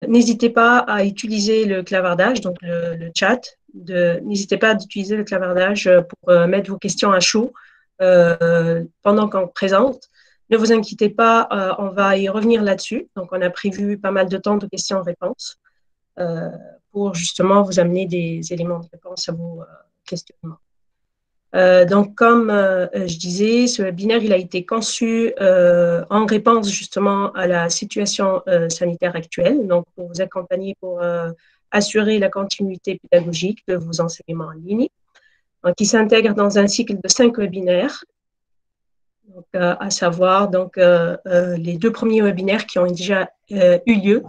n'hésitez pas à utiliser le clavardage, donc le chat. N'hésitez pas à utiliser le clavardage pour mettre vos questions à chaud pendant qu'on présente. Ne vous inquiétez pas, on va y revenir là-dessus. Donc, on a prévu pas mal de temps de questions-réponses pour justement vous amener des éléments de réponse à vos questionnements. Donc, comme je disais, ce webinaire il a été conçu en réponse justement à la situation sanitaire actuelle, donc pour vous accompagner, pour assurer la continuité pédagogique de vos enseignements en ligne, donc, qui s'intègre dans un cycle de 5 webinaires, donc, à savoir donc, les 2 premiers webinaires qui ont déjà eu lieu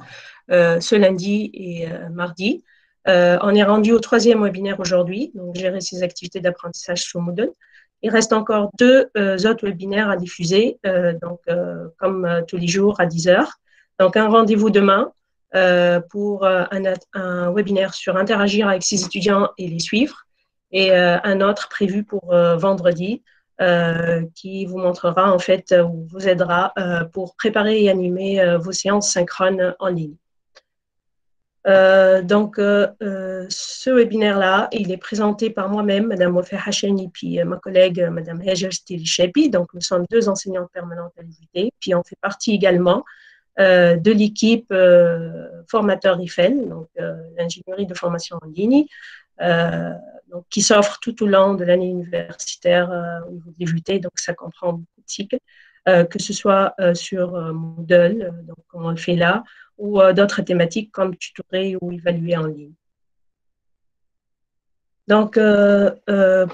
ce lundi et mardi. On est rendu au 3e webinaire aujourd'hui, donc gérer ses activités d'apprentissage sur Moodle. Il reste encore 2 autres webinaires à diffuser, donc, comme tous les jours à 10 heures. Donc, un rendez-vous demain pour un webinaire sur interagir avec ses étudiants et les suivre, et un autre prévu pour vendredi, qui vous montrera, en fait, ou vous aidera pour préparer et animer vos séances synchrones en ligne. Donc, ce webinaire-là, il est présenté par moi-même, Madame Wafé Hacheni, puis ma collègue, Madame Hajer Stili-Chepi. Donc, nous sommes 2 enseignantes permanentes à l'UVT. Puis, on fait partie également de l'équipe formateur IFEN, donc l'ingénierie de formation en ligne, donc, qui s'offre tout au long de l'année universitaire au niveau de l'UVT. Donc, ça comprend beaucoup de cycles, que ce soit sur Moodle, donc comme on le fait là, ou d'autres thématiques comme tutorer ou évaluer en ligne. Donc,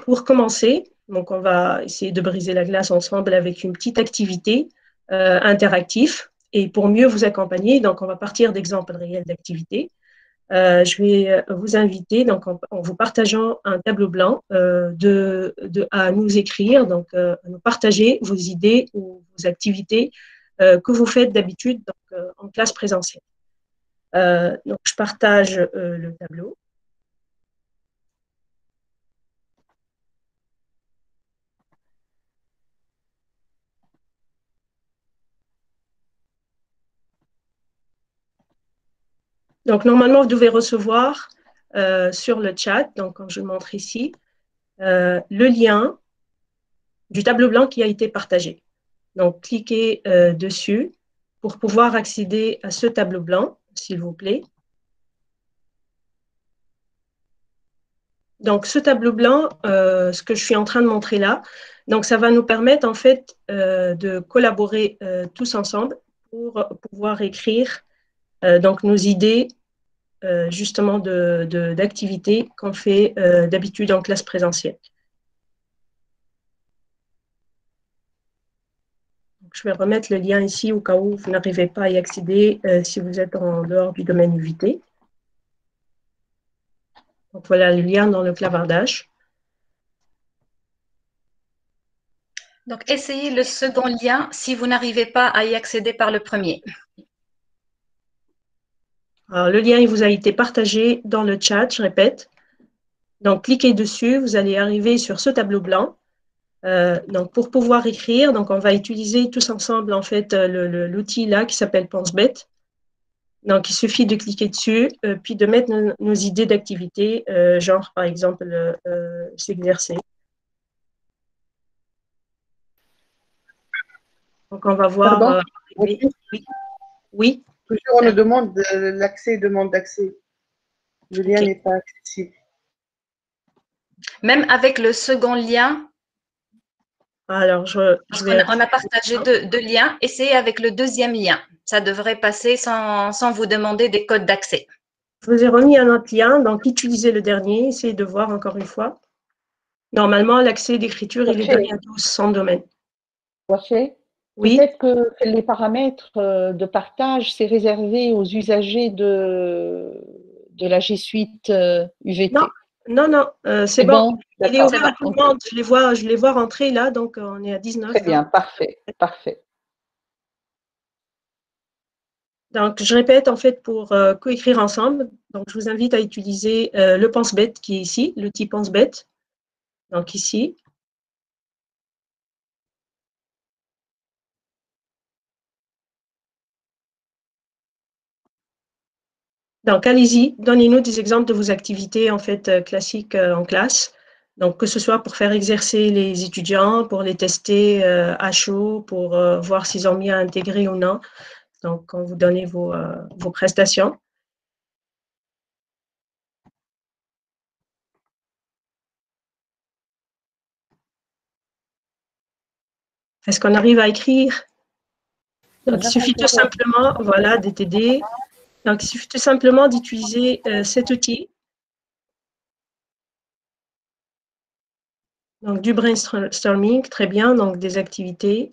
pour commencer, donc on va essayer de briser la glace ensemble avec une petite activité interactive. Et pour mieux vous accompagner, donc on va partir d'exemples réels d'activités. Je vais vous inviter, donc en vous partageant un tableau blanc, à nous écrire, donc à nous partager vos idées ou vos activités que vous faites d'habitude en classe présentielle. Donc, je partage le tableau. Donc, normalement, vous devez recevoir sur le chat, donc quand je le montre ici, le lien du tableau blanc qui a été partagé. Donc, cliquez dessus pour pouvoir accéder à ce tableau blanc, s'il vous plaît. Donc, ce tableau blanc, ce que je suis en train de montrer là, donc ça va nous permettre en fait de collaborer tous ensemble pour pouvoir écrire donc nos idées justement d'activités qu'on fait d'habitude en classe présentielle. Donc, je vais remettre le lien ici au cas où vous n'arrivez pas à y accéder si vous êtes en dehors du domaine UVT. Donc, voilà le lien dans le clavardage. Donc, essayez le second lien si vous n'arrivez pas à y accéder par le premier. Alors, le lien il vous a été partagé dans le chat, je répète. Donc, cliquez dessus, vous allez arriver sur ce tableau blanc. Donc, pour pouvoir écrire, donc on va utiliser tous ensemble en fait l'outil là qui s'appelle PenseBête. Donc, il suffit de cliquer dessus, puis de mettre nos idées d'activité, genre par exemple s'exercer. Donc, on va voir. Pardon Oui. Oui. Toujours, on nous demande l'accès, demande d'accès. Le lien n'est pas accessible. Même avec le second lien, alors on a partagé deux liens. Essayez avec le deuxième lien. Ça devrait passer sans vous demander des codes d'accès. Je vous ai remis un autre lien, donc utilisez le dernier, essayez de voir encore une fois. Normalement, l'accès d'écriture, il est donné à tous sans domaine. Oui. Peut-être que les paramètres de partage, c'est réservé aux usagers de la G Suite UVT. Non, c'est bon. Il est ouvert à tout le monde. Je les vois rentrer là, donc on est à 19. Très bien, parfait. Donc, je répète, en fait, pour coécrire ensemble, donc je vous invite à utiliser le PenseBête qui est ici, l'outil PenseBête. Donc, ici. Donc, allez-y, donnez-nous des exemples de vos activités en fait classiques en classe. Donc, que ce soit pour faire exercer les étudiants, pour les tester à chaud, pour voir s'ils ont bien intégré ou non. Donc, quand vous donnez vos prestations. Est-ce qu'on arrive à écrire? Donc, il suffit tout simplement, voilà, DTD. Donc, il suffit tout simplement d'utiliser cet outil. Donc, du brainstorming, très bien. Donc, des activités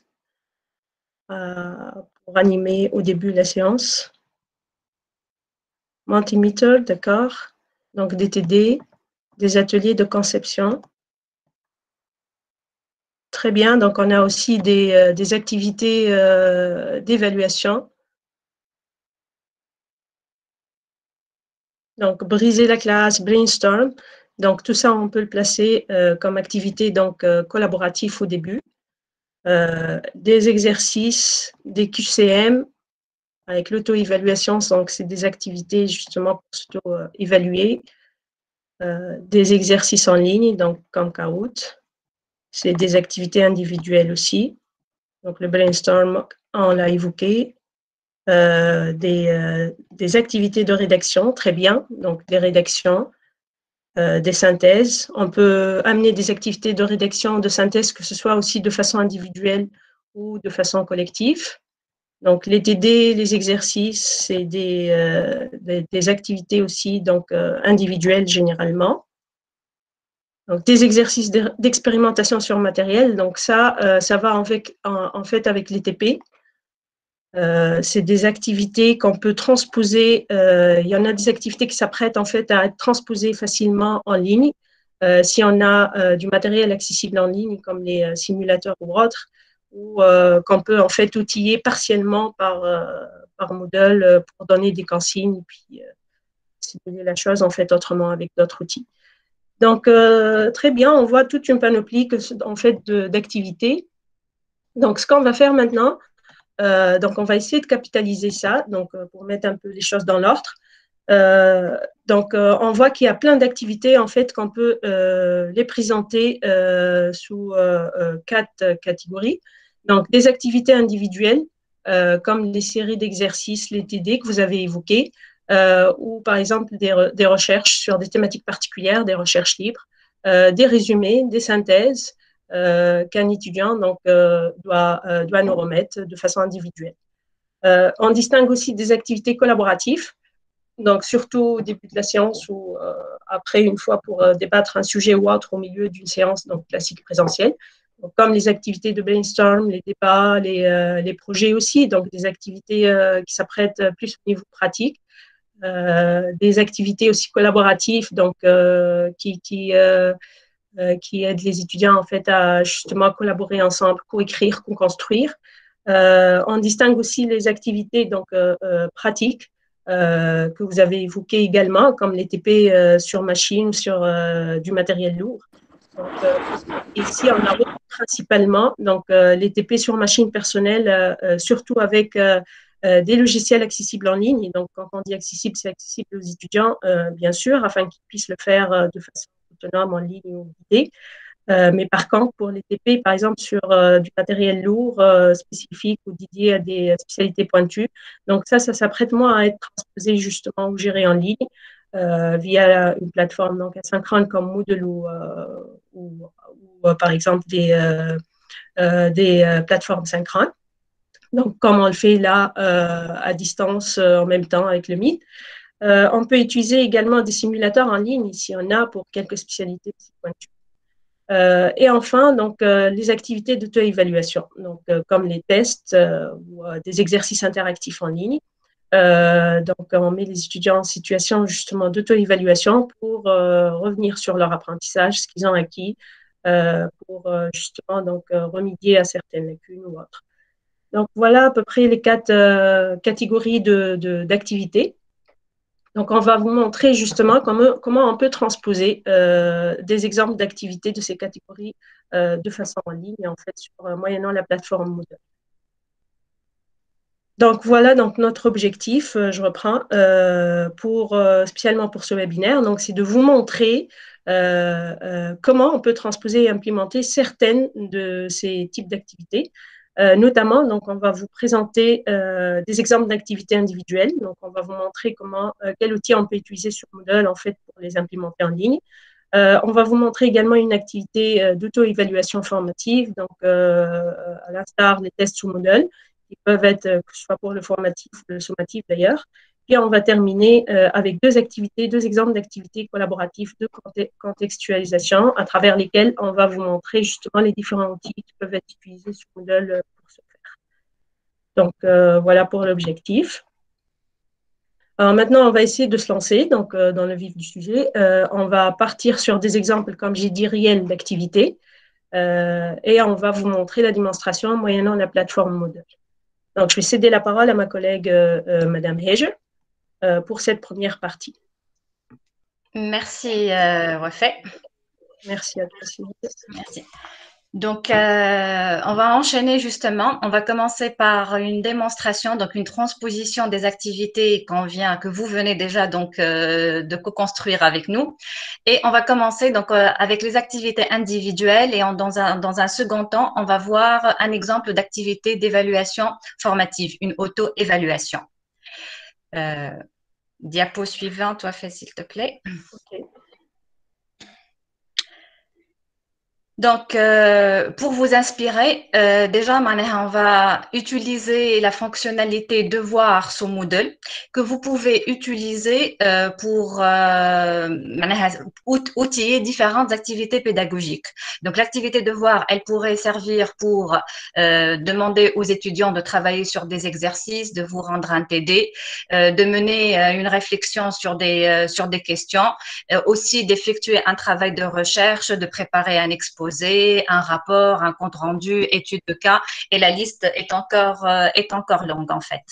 pour animer au début de la séance. Mentimeter, d'accord. Donc, DTD, des ateliers de conception. Très bien. Donc, on a aussi des activités d'évaluation. Donc, briser la classe, brainstorm. Donc, tout ça, on peut le placer comme activité donc, collaborative au début. Des exercices, des QCM avec l'auto-évaluation. Donc, c'est des activités justement pour s'auto-évaluer. Des exercices en ligne, donc comme Kahoot. C'est des activités individuelles aussi. Donc, le brainstorm, on l'a évoqué. Des activités de rédaction, très bien. Donc, des rédactions. Des synthèses. On peut amener des activités de rédaction, de synthèse, que ce soit aussi de façon individuelle ou de façon collective. Donc, les TD, les exercices, c'est des activités aussi donc, individuelles généralement. Donc, des exercices d'expérimentation sur matériel. Donc, ça va en fait avec les TP. C'est des activités qu'on peut transposer. Il y en a des activités qui s'apprêtent en fait à être transposées facilement en ligne. Si on a du matériel accessible en ligne, comme les simulateurs ou autres, ou qu'on peut en fait outiller partiellement par Moodle pour donner des consignes et puis simuler la chose en fait autrement avec d'autres outils. Donc, très bien, on voit toute une panoplie en fait d'activités. Donc, ce qu'on va faire maintenant, donc, on va essayer de capitaliser ça, donc, pour mettre un peu les choses dans l'ordre. Donc, on voit qu'il y a plein d'activités, en fait, qu'on peut les présenter sous 4 catégories. Donc, des activités individuelles, comme les séries d'exercices, les TD que vous avez évoquées, ou par exemple des recherches sur des thématiques particulières, des recherches libres, des résumés, des synthèses, qu'un étudiant donc, doit nous remettre de façon individuelle. On distingue aussi des activités collaboratives, donc surtout au début de la séance ou après, une fois pour débattre un sujet ou autre au milieu d'une séance donc classique présentielle. Donc, comme les activités de brainstorm, les débats, les projets aussi, donc des activités qui s'apprêtent plus au niveau pratique. Des activités aussi collaboratives, donc qui aident les étudiants en fait à justement collaborer ensemble, co-écrire, co-construire. On distingue aussi les activités donc pratiques que vous avez évoquées également, comme les TP sur machine ou sur du matériel lourd. Donc, ici, on a principalement donc, les TP sur machine personnelle, surtout avec des logiciels accessibles en ligne. Et donc, quand on dit accessible, c'est accessible aux étudiants, bien sûr, afin qu'ils puissent le faire de façon autonome en ligne ou guidée. Mais par contre, pour les TP, par exemple, sur du matériel lourd spécifique ou dédié à des spécialités pointues, donc ça s'apprête moins à être transposé justement ou géré en ligne via une plateforme donc asynchrone comme Moodle ou par exemple des plateformes synchrones. Donc, comme on le fait là à distance en même temps avec le Meet. On peut utiliser également des simulateurs en ligne, ici on a pour quelques spécialités pointues. Et enfin, donc, les activités d'auto-évaluation, donc, comme les tests ou des exercices interactifs en ligne. Donc, on met les étudiants en situation justement d'auto-évaluation pour revenir sur leur apprentissage, ce qu'ils ont acquis, pour justement donc, remédier à certaines lacunes ou autres. Donc, voilà à peu près les 4 catégories d'activités. Donc, on va vous montrer justement comment on peut transposer des exemples d'activités de ces catégories de façon en ligne, en fait, moyennant la plateforme Moodle. Donc voilà, donc notre objectif, je reprends, spécialement pour ce webinaire, donc c'est de vous montrer comment on peut transposer et implémenter certaines de ces types d'activités. Notamment, donc on va vous présenter des exemples d'activités individuelles. Donc on va vous montrer quel outil on peut utiliser sur Moodle en fait pour les implémenter en ligne. On va vous montrer également une activité d'auto-évaluation formative, donc à l'instar des tests sous Moodle, qui peuvent être, que ce soit pour le formatif ou le sommatif d'ailleurs. Puis on va terminer avec deux exemples d'activités collaboratives de contextualisation, à travers lesquelles on va vous montrer justement les différents outils qui peuvent être utilisés sur Moodle pour ce faire. Donc voilà pour l'objectif. Alors maintenant, on va essayer de se lancer donc, dans le vif du sujet. On va partir sur des exemples, comme j'ai dit, réels d'activités. Et on va vous montrer la démonstration moyennant la plateforme Moodle. Donc, je vais céder la parole à ma collègue, Madame Heger, pour cette première partie. Merci, Wafé. Merci à toi, Sylvie. Merci. Donc, on va enchaîner justement. On va commencer par une démonstration, donc une transposition des activités que vous venez déjà donc de co-construire avec nous. Et on va commencer donc avec les activités individuelles et dans un second temps, on va voir un exemple d'activité d'évaluation formative, une auto-évaluation. Diapo suivante, toi fais s'il te plaît. Okay. Donc, pour vous inspirer, déjà, on va utiliser la fonctionnalité Devoir sous Moodle que vous pouvez utiliser pour outiller différentes activités pédagogiques. Donc, l'activité Devoir, elle pourrait servir pour demander aux étudiants de travailler sur des exercices, de vous rendre un TD, de mener une réflexion sur des questions, aussi d'effectuer un travail de recherche, de préparer un exposé, un rapport, un compte rendu, étude de cas, et la liste est encore longue en fait.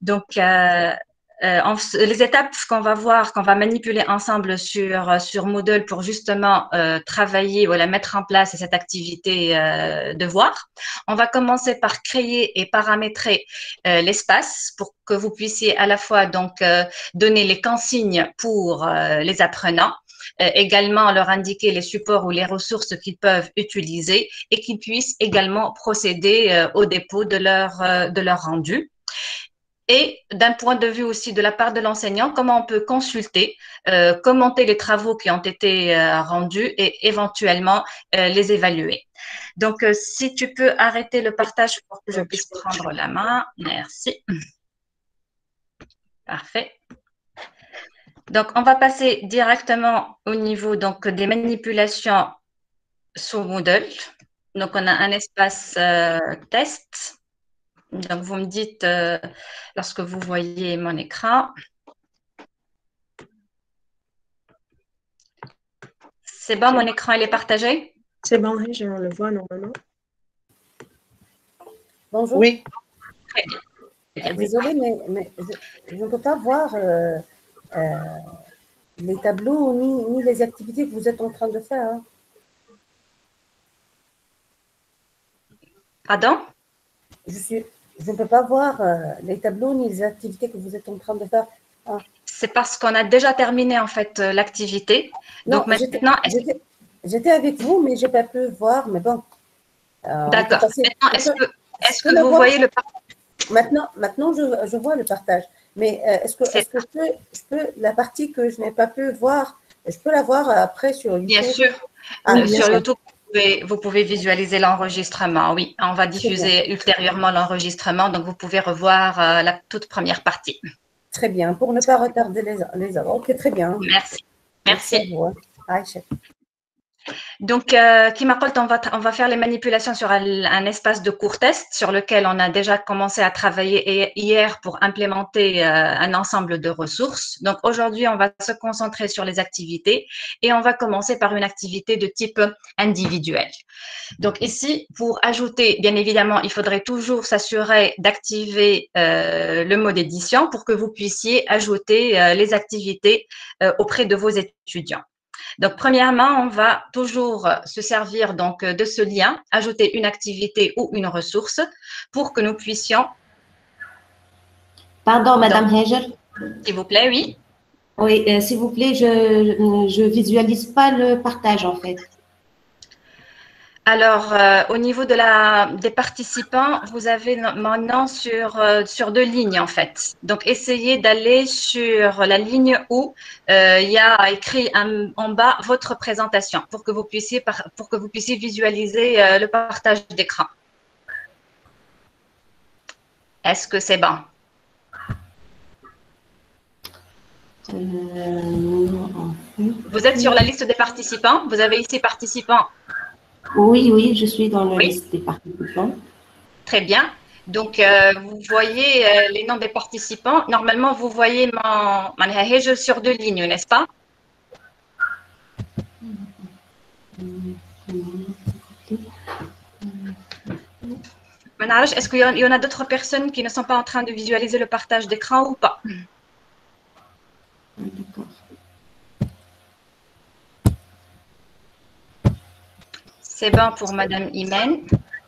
Donc, les étapes qu'on va voir, qu'on va manipuler ensemble sur Moodle pour justement travailler, voilà, mettre en place cette activité devoir. On va commencer par créer et paramétrer l'espace pour que vous puissiez à la fois donc donner les consignes pour les apprenants, également leur indiquer les supports ou les ressources qu'ils peuvent utiliser et qu'ils puissent également procéder au dépôt de leur rendu. Et d'un point de vue aussi de la part de l'enseignant, comment on peut consulter, commenter les travaux qui ont été rendus et éventuellement les évaluer. Donc, si tu peux arrêter le partage pour que je puisse prendre la main. Merci. Parfait. Donc, on va passer directement au niveau donc, des manipulations sous Moodle. Donc, on a un espace test. Donc, vous me dites lorsque vous voyez mon écran. C'est bon, mon écran, il est partagé? C'est bon, oui, je le vois normalement. Bonjour. Oui. Désolée, mais je ne peux pas voir les tableaux ni les activités que vous êtes en train de faire. Hein. Pardon? Je ne peux pas voir les tableaux ni les activités que vous êtes en train de faire. Hein. C'est parce qu'on a déjà terminé en fait l'activité. Donc maintenant, j'étais avec vous, mais je n'ai pas pu voir. Mais bon. D'accord. Maintenant, est-ce que vous voyez le partage? Maintenant, je vois le partage. Mais est-ce que je peux la partie que je n'ai pas pu voir, je peux la voir après sur YouTube? Bien sûr. Sur YouTube, vous pouvez visualiser l'enregistrement. Oui, on va diffuser ultérieurement l'enregistrement, donc vous pouvez revoir la toute première partie. Très bien, pour ne pas retarder les autres. Ok, très bien. Merci. Merci. Aïcha. Donc, Kima-Colt, on va faire les manipulations sur un espace de cours test sur lequel on a déjà commencé à travailler hier pour implémenter un ensemble de ressources. Donc, aujourd'hui, on va se concentrer sur les activités et on va commencer par une activité de type individuel. Donc, ici, pour ajouter, bien évidemment, il faudrait toujours s'assurer d'activer le mode édition pour que vous puissiez ajouter les activités auprès de vos étudiants. Donc, premièrement, on va toujours se servir donc de ce lien, ajouter une activité ou une ressource pour que nous puissions Pardon, Madame Hajer. S'il vous plaît, oui. Oui, s'il vous plaît, je visualise pas le partage en fait. Alors, au niveau des participants, vous avez maintenant sur deux lignes en fait. Donc, essayez d'aller sur la ligne où il y a écrit en bas votre présentation pour que vous puissiez visualiser le partage d'écran. Est-ce que c'est bon? Vous êtes sur la liste des participants? Vous avez ici participants? Oui, oui, je suis dans la liste des participants. Très bien. Donc, vous voyez les noms des participants. Normalement, vous voyez mon Hajj sur deux lignes, n'est-ce pas? Manaj, est-ce qu'il y en a d'autres personnes qui ne sont pas en train de visualiser le partage d'écran ou pas? D'accord. C'est bon pour Madame Imen.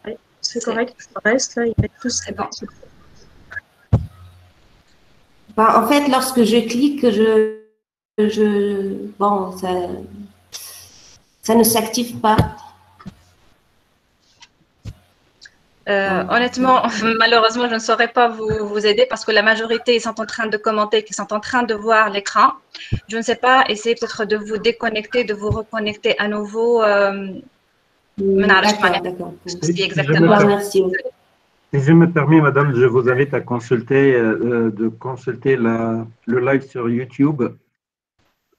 Oui, c'est correct. Le reste, là, ils mettent tous. C'est bon. En fait, lorsque je clique, bon, ça ne s'active pas. Honnêtement, malheureusement, je ne saurais pas vous aider parce que la majorité ils sont en train de commenter, qui sont en train de voir l'écran. Je ne sais pas, essayez peut-être de vous déconnecter, de vous reconnecter à nouveau. D'accord. Exactement. Merci. Si je me permets, madame, je vous invite à consulter, le live sur YouTube.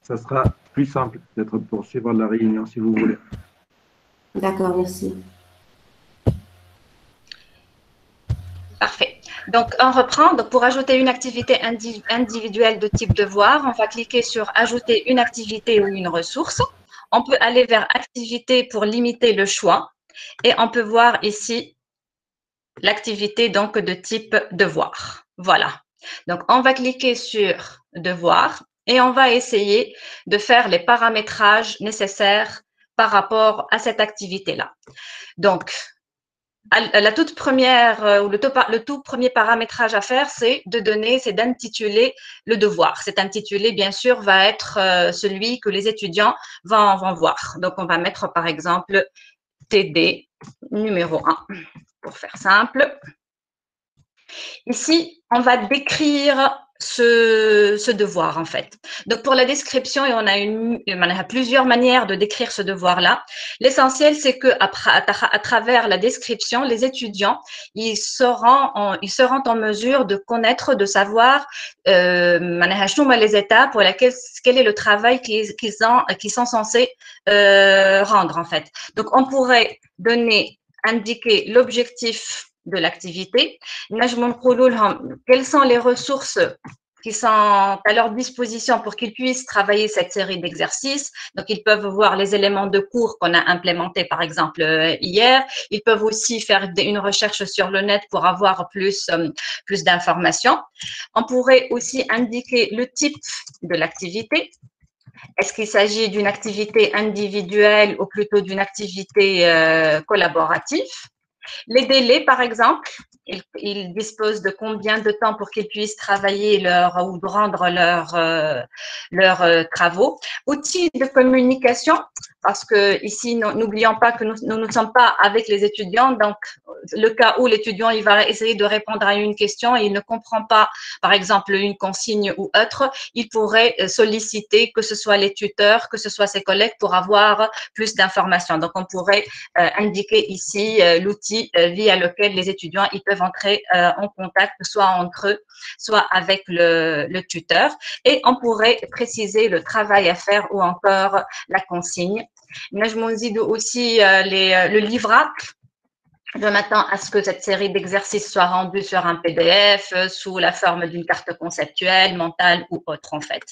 Ça sera plus simple, peut-être, pour suivre la réunion, si vous voulez. D'accord, merci. Parfait. Donc, on reprend. Donc, pour ajouter une activité individuelle de type devoir, on va cliquer sur « Ajouter une activité ou une ressource ». On peut aller vers « Activité » pour limiter le choix. Et on peut voir ici l'activité donc de type devoir. Voilà. Donc, on va cliquer sur devoir et on va essayer de faire les paramétrages nécessaires par rapport à cette activité-là. Donc, la toute première ou le tout premier paramétrage à faire, c'est d'intituler le devoir. Cet intitulé, bien sûr, va être celui que les étudiants vont voir. Donc, on va mettre par exemple TD numéro 1 pour faire simple. Ici, on va décrire ce devoir, en fait. Donc, pour la description, et on a plusieurs manières de décrire ce devoir-là. L'essentiel, c'est que à travers la description, les étudiants, ils seront en mesure de connaître, de savoir les étapes pour lesquelles, quel est le travail qu'ils sont censés rendre, en fait. Donc, on pourrait indiquer l'objectif de l'activité. Quelles sont les ressources qui sont à leur disposition pour qu'ils puissent travailler cette série d'exercices. Donc, ils peuvent voir les éléments de cours qu'on a implémentés, par exemple, hier. Ils peuvent aussi faire une recherche sur le net pour avoir plus d'informations. On pourrait aussi indiquer le type de l'activité. Est-ce qu'il s'agit d'une activité individuelle ou plutôt d'une activité collaborative? Les délais, par exemple, ils disposent de combien de temps pour qu'ils puissent travailler ou rendre leurs travaux. Outils de communication, parce que ici, n'oublions pas que nous ne sommes pas avec les étudiants. Donc, le cas où l'étudiant il va essayer de répondre à une question et il ne comprend pas, par exemple, une consigne ou autre, il pourrait solliciter que ce soit les tuteurs, que ce soit ses collègues pour avoir plus d'informations. Donc, on pourrait indiquer ici l'outil via lequel les étudiants ils peuvent entrer en contact, soit entre eux, soit avec le tuteur. Et on pourrait préciser le travail à faire ou encore la consigne. Najmounzid aussi le livrable. Je m'attends à ce que cette série d'exercices soit rendue sur un PDF sous la forme d'une carte conceptuelle, mentale ou autre en fait.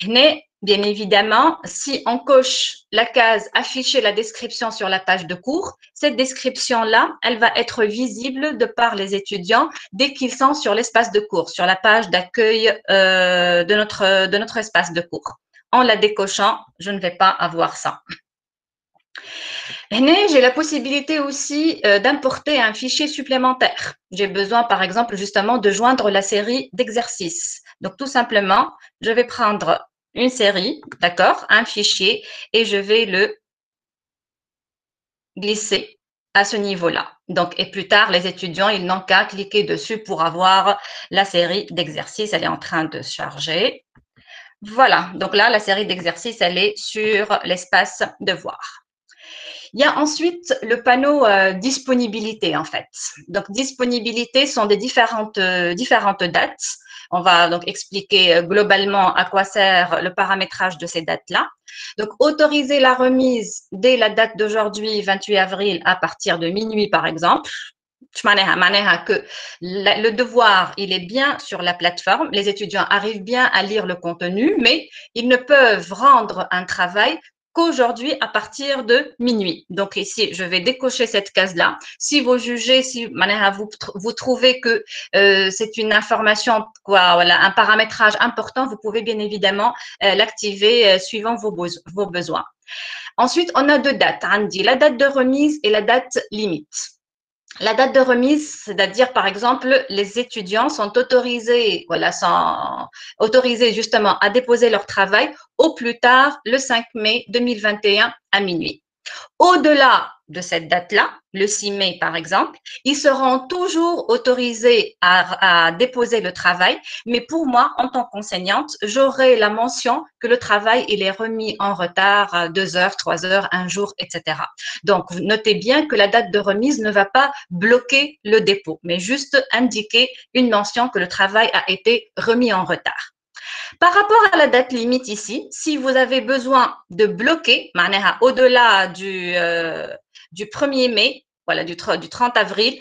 Mais, bien évidemment, si on coche la case « Afficher la description sur la page de cours », cette description-là, elle va être visible de par les étudiants dès qu'ils sont sur l'espace de cours, sur la page d'accueil de notre espace de cours. En la décochant, je ne vais pas avoir ça. J'ai la possibilité aussi d'importer un fichier supplémentaire. J'ai besoin, par exemple, justement, de joindre la série d'exercices. Donc, tout simplement, je vais prendre une série, d'accord, un fichier, et je vais le glisser à ce niveau-là. Donc, et plus tard, les étudiants, ils n'ont qu'à cliquer dessus pour avoir la série d'exercices. Elle est en train de se charger. Voilà. Donc là, la série d'exercices, elle est sur l'espace devoir. Il y a ensuite le panneau disponibilité, en fait. Donc, disponibilité sont des différentes dates. On va donc expliquer globalement à quoi sert le paramétrage de ces dates-là. Donc, autoriser la remise dès la date d'aujourd'hui, 28 avril, à partir de minuit, par exemple. Que le devoir, il est bien sur la plateforme, les étudiants arrivent bien à lire le contenu, mais ils ne peuvent rendre un travail qu'aujourd'hui à partir de minuit. Donc ici, je vais décocher cette case-là. Si vous jugez, si vous trouvez que c'est une information, voilà, un paramétrage important, vous pouvez bien évidemment l'activer suivant vos besoins. Ensuite, on a deux dates, Andy, la date de remise et la date limite. La date de remise, c'est-à-dire, par exemple, les étudiants sont autorisés, justement à déposer leur travail au plus tard le 5 mai 2021 à minuit. Au-delà de cette date-là, le 6 mai par exemple, ils seront toujours autorisés à déposer le travail, mais pour moi, en tant qu'enseignante, j'aurai la mention que le travail il est remis en retard 2 heures, 3 heures, un jour, etc. Donc, notez bien que la date de remise ne va pas bloquer le dépôt, mais juste indiquer une mention que le travail a été remis en retard. Par rapport à la date limite ici, si vous avez besoin de bloquer, au-delà du 1er mai, voilà, du 30 avril,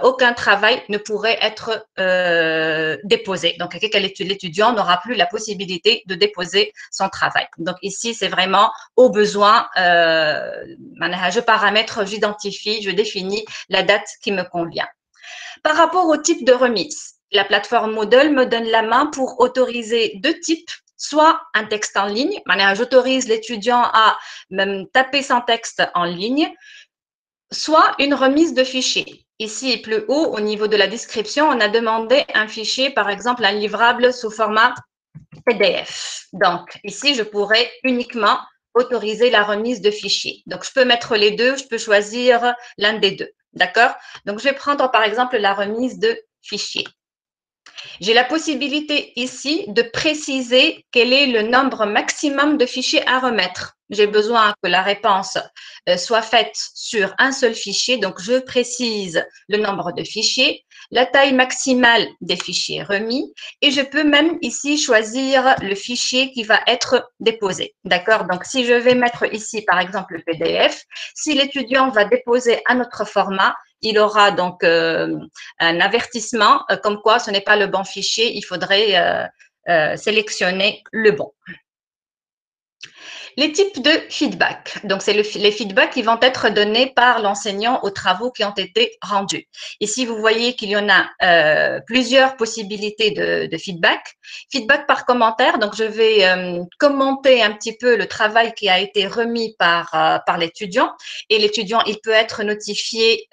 aucun travail ne pourrait être déposé. Donc, l'étudiant n'aura plus la possibilité de déposer son travail. Donc, ici, c'est vraiment au besoin, je paramètre, j'identifie, je définis la date qui me convient. Par rapport au type de remise, la plateforme Moodle me donne la main pour autoriser deux types, soit un texte en ligne, j'autorise l'étudiant à même taper son texte en ligne, soit une remise de fichier. Ici, plus haut, au niveau de la description, on a demandé un fichier, par exemple, un livrable sous format PDF. Donc, ici, je pourrais uniquement autoriser la remise de fichiers. Donc, je peux mettre les deux, je peux choisir l'un des deux. D'accord? Donc, je vais prendre, par exemple, la remise de fichiers. J'ai la possibilité ici de préciser quel est le nombre maximum de fichiers à remettre. J'ai besoin que la réponse soit faite sur un seul fichier, donc je précise le nombre de fichiers, la taille maximale des fichiers remis et je peux même ici choisir le fichier qui va être déposé. D'accord? Donc, si je vais mettre ici, par exemple, le PDF, si l'étudiant va déposer un autre format, il aura donc un avertissement comme quoi ce n'est pas le bon fichier, il faudrait sélectionner le bon. Les types de feedback. Donc, c'est les feedbacks qui vont être donnés par l'enseignant aux travaux qui ont été rendus. Ici, vous voyez qu'il y en a plusieurs possibilités de feedback. Feedback par commentaire. Donc, je vais commenter un petit peu le travail qui a été remis par l'étudiant. Et l'étudiant, il peut être notifié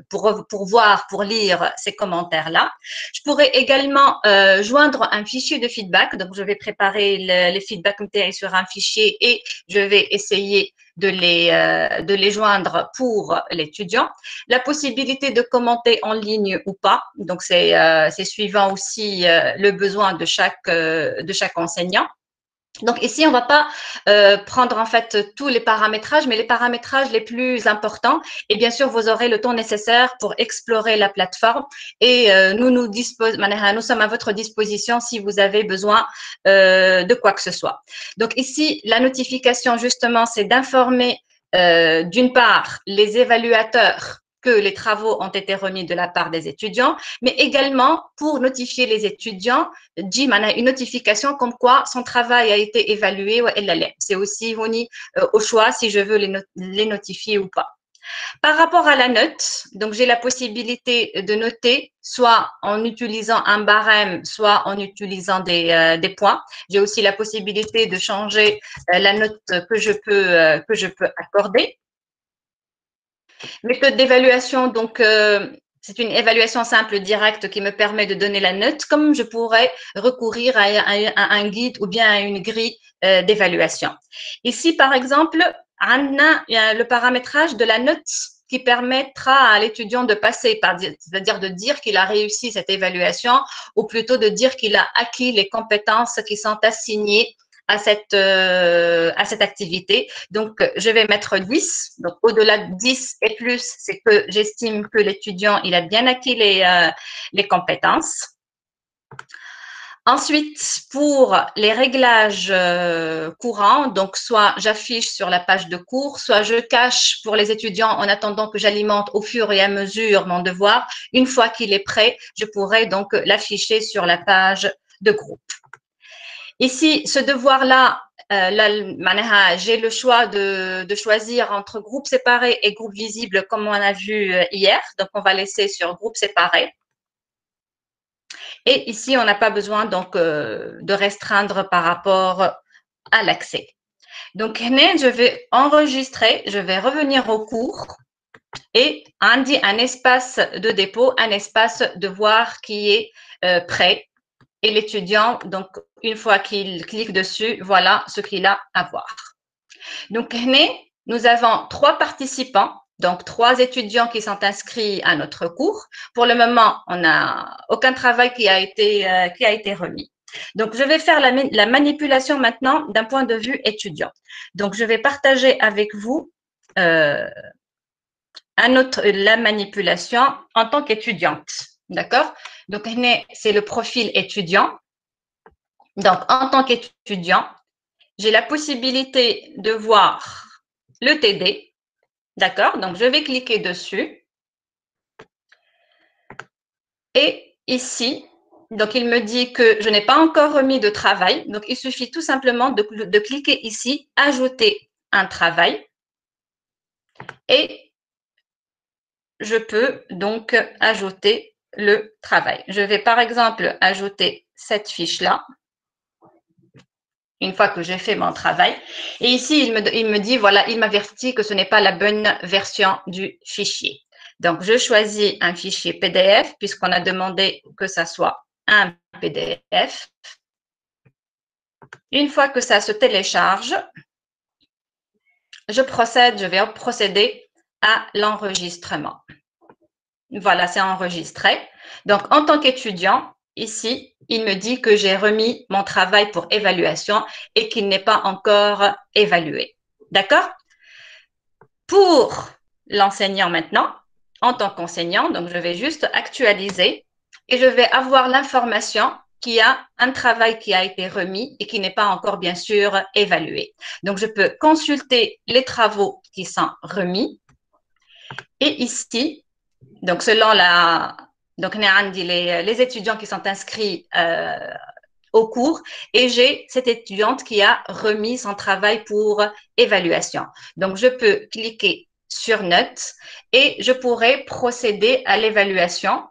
pour lire ces commentaires-là. Je pourrais également joindre un fichier de feedback. Donc, je vais préparer les feedbacks sur un fichier et je vais essayer de les joindre pour l'étudiant. La possibilité de commenter en ligne ou pas. Donc, c'est suivant aussi le besoin de chaque enseignant. Donc, ici, on ne va pas prendre en fait tous les paramétrages, mais les paramétrages les plus importants. Et bien sûr, vous aurez le temps nécessaire pour explorer la plateforme. Et nous sommes à votre disposition si vous avez besoin de quoi que ce soit. Donc, ici, la notification, justement, c'est d'informer d'une part les évaluateurs que les travaux ont été remis de la part des étudiants, mais également pour notifier les étudiants, Jim a une notification comme quoi son travail a été évalué. C'est aussi au choix si je veux les notifier ou pas. Par rapport à la note, donc j'ai la possibilité de noter soit en utilisant un barème, soit en utilisant des points. J'ai aussi la possibilité de changer la note que je peux accorder. Méthode d'évaluation, donc c'est une évaluation simple directe qui me permet de donner la note, comme je pourrais recourir à un guide ou bien à une grille d'évaluation. Ici, par exemple, il y a le paramétrage de la note qui permettra à l'étudiant de passer, c'est-à-dire de dire qu'il a réussi cette évaluation ou plutôt de dire qu'il a acquis les compétences qui sont assignées à cette activité. Donc, je vais mettre 10. Donc, au-delà de 10 et plus, c'est que j'estime que l'étudiant, il a bien acquis les compétences. Ensuite, pour les réglages courants, donc soit j'affiche sur la page de cours, soit je cache pour les étudiants en attendant que j'alimente au fur et à mesure mon devoir. Une fois qu'il est prêt, je pourrai donc l'afficher sur la page de groupe. Ici, ce devoir-là, j'ai le choix de choisir entre groupe séparé et groupe visible comme on a vu hier. Donc, on va laisser sur groupe séparé. Et ici, on n'a pas besoin donc de restreindre par rapport à l'accès. Donc, je vais enregistrer, je vais revenir au cours et on dit un espace de dépôt, un espace devoir qui est prêt. Et l'étudiant, donc, une fois qu'il clique dessus, voilà ce qu'il a à voir. Donc, nous avons 3 participants, donc 3 étudiants qui sont inscrits à notre cours. Pour le moment, on n'a aucun travail qui a été remis. Donc, je vais faire la manipulation maintenant d'un point de vue étudiant. Donc, je vais partager avec vous la manipulation en tant qu'étudiante. D'accord? Donc, c'est le profil étudiant. Donc, en tant qu'étudiant, j'ai la possibilité de voir le TD. D'accord? Donc, je vais cliquer dessus. Et ici, donc, il me dit que je n'ai pas encore remis de travail. Donc, il suffit tout simplement de cliquer ici, ajouter un travail. Et je peux donc ajouter le travail. Je vais par exemple ajouter cette fiche-là. Une fois que j'ai fait mon travail. Et ici, il me dit, voilà, il m'avertit que ce n'est pas la bonne version du fichier. Donc, je choisis un fichier PDF puisqu'on a demandé que ça soit un PDF. Une fois que ça se télécharge, je vais procéder à l'enregistrement. Voilà, c'est enregistré. Donc, en tant qu'étudiant, ici, il me dit que j'ai remis mon travail pour évaluation et qu'il n'est pas encore évalué. D'accord? Pour l'enseignant maintenant, en tant qu'enseignant, donc je vais juste actualiser et je vais avoir l'information qu'il y a un travail qui a été remis et qui n'est pas encore, bien sûr, évalué. Donc, je peux consulter les travaux qui sont remis. Et ici, donc selon les étudiants qui sont inscrits au cours et j'ai cette étudiante qui a remis son travail pour évaluation. Donc, je peux cliquer sur notes et je pourrais procéder à l'évaluation.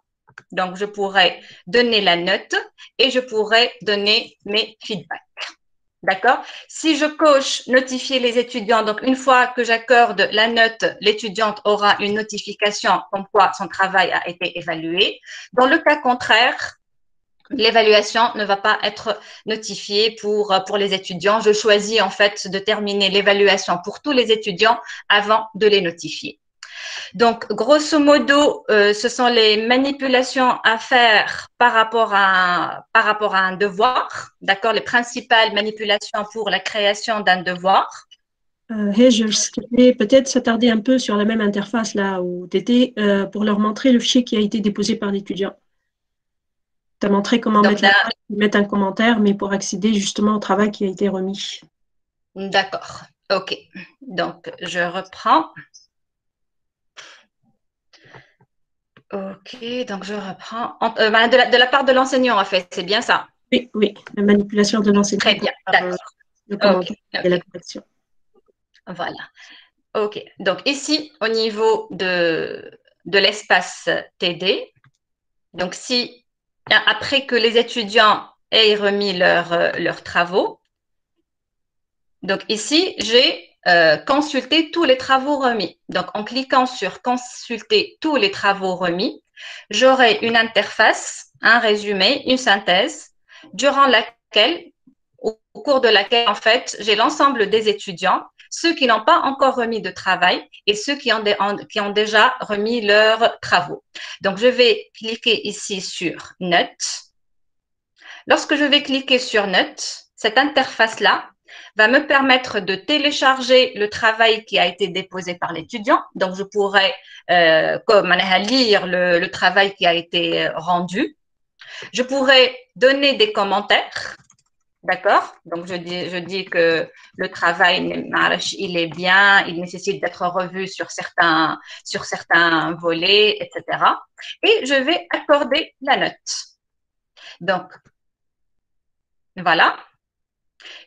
Donc, je pourrais donner la note et je pourrais donner mes feedbacks. D'accord? Si je coche notifier les étudiants, donc une fois que j'accorde la note, l'étudiante aura une notification comme quoi son travail a été évalué. Dans le cas contraire, l'évaluation ne va pas être notifiée pour les étudiants. Je choisis en fait de terminer l'évaluation pour tous les étudiants avant de les notifier. Donc, grosso modo, ce sont les manipulations à faire par rapport à un devoir, d'accord? Les principales manipulations pour la création d'un devoir. Je souhaitais peut-être s'attarder un peu sur la même interface là où tu étais pour leur montrer le fichier qui a été déposé par l'étudiant. Tu as montré comment mettre un commentaire, mais pour accéder justement au travail qui a été remis. D'accord, ok. Donc, je reprends. Ok, donc je reprends. De la part de l'enseignant, en fait, c'est bien ça? Oui, oui, la manipulation de l'enseignant. Très bien, d'accord. Le commentaire et la correction. Voilà. Ok, donc ici, au niveau de l'espace TD, donc si, après que les étudiants aient remis leurs travaux, donc ici, j'ai consulter tous les travaux remis. Donc, en cliquant sur consulter tous les travaux remis, j'aurai une interface, un résumé, une synthèse, durant laquelle, au cours de laquelle, en fait, j'ai l'ensemble des étudiants, ceux qui n'ont pas encore remis de travail et ceux qui ont déjà remis leurs travaux. Donc, je vais cliquer ici sur Notes. Lorsque je vais cliquer sur Notes, cette interface-là va me permettre de télécharger le travail qui a été déposé par l'étudiant. Donc, je pourrais lire le travail qui a été rendu. Je pourrais donner des commentaires. D'accord? Donc, je dis que le travail, il est bien, il nécessite d'être revu sur certains volets, etc. Et je vais accorder la note. Donc, voilà.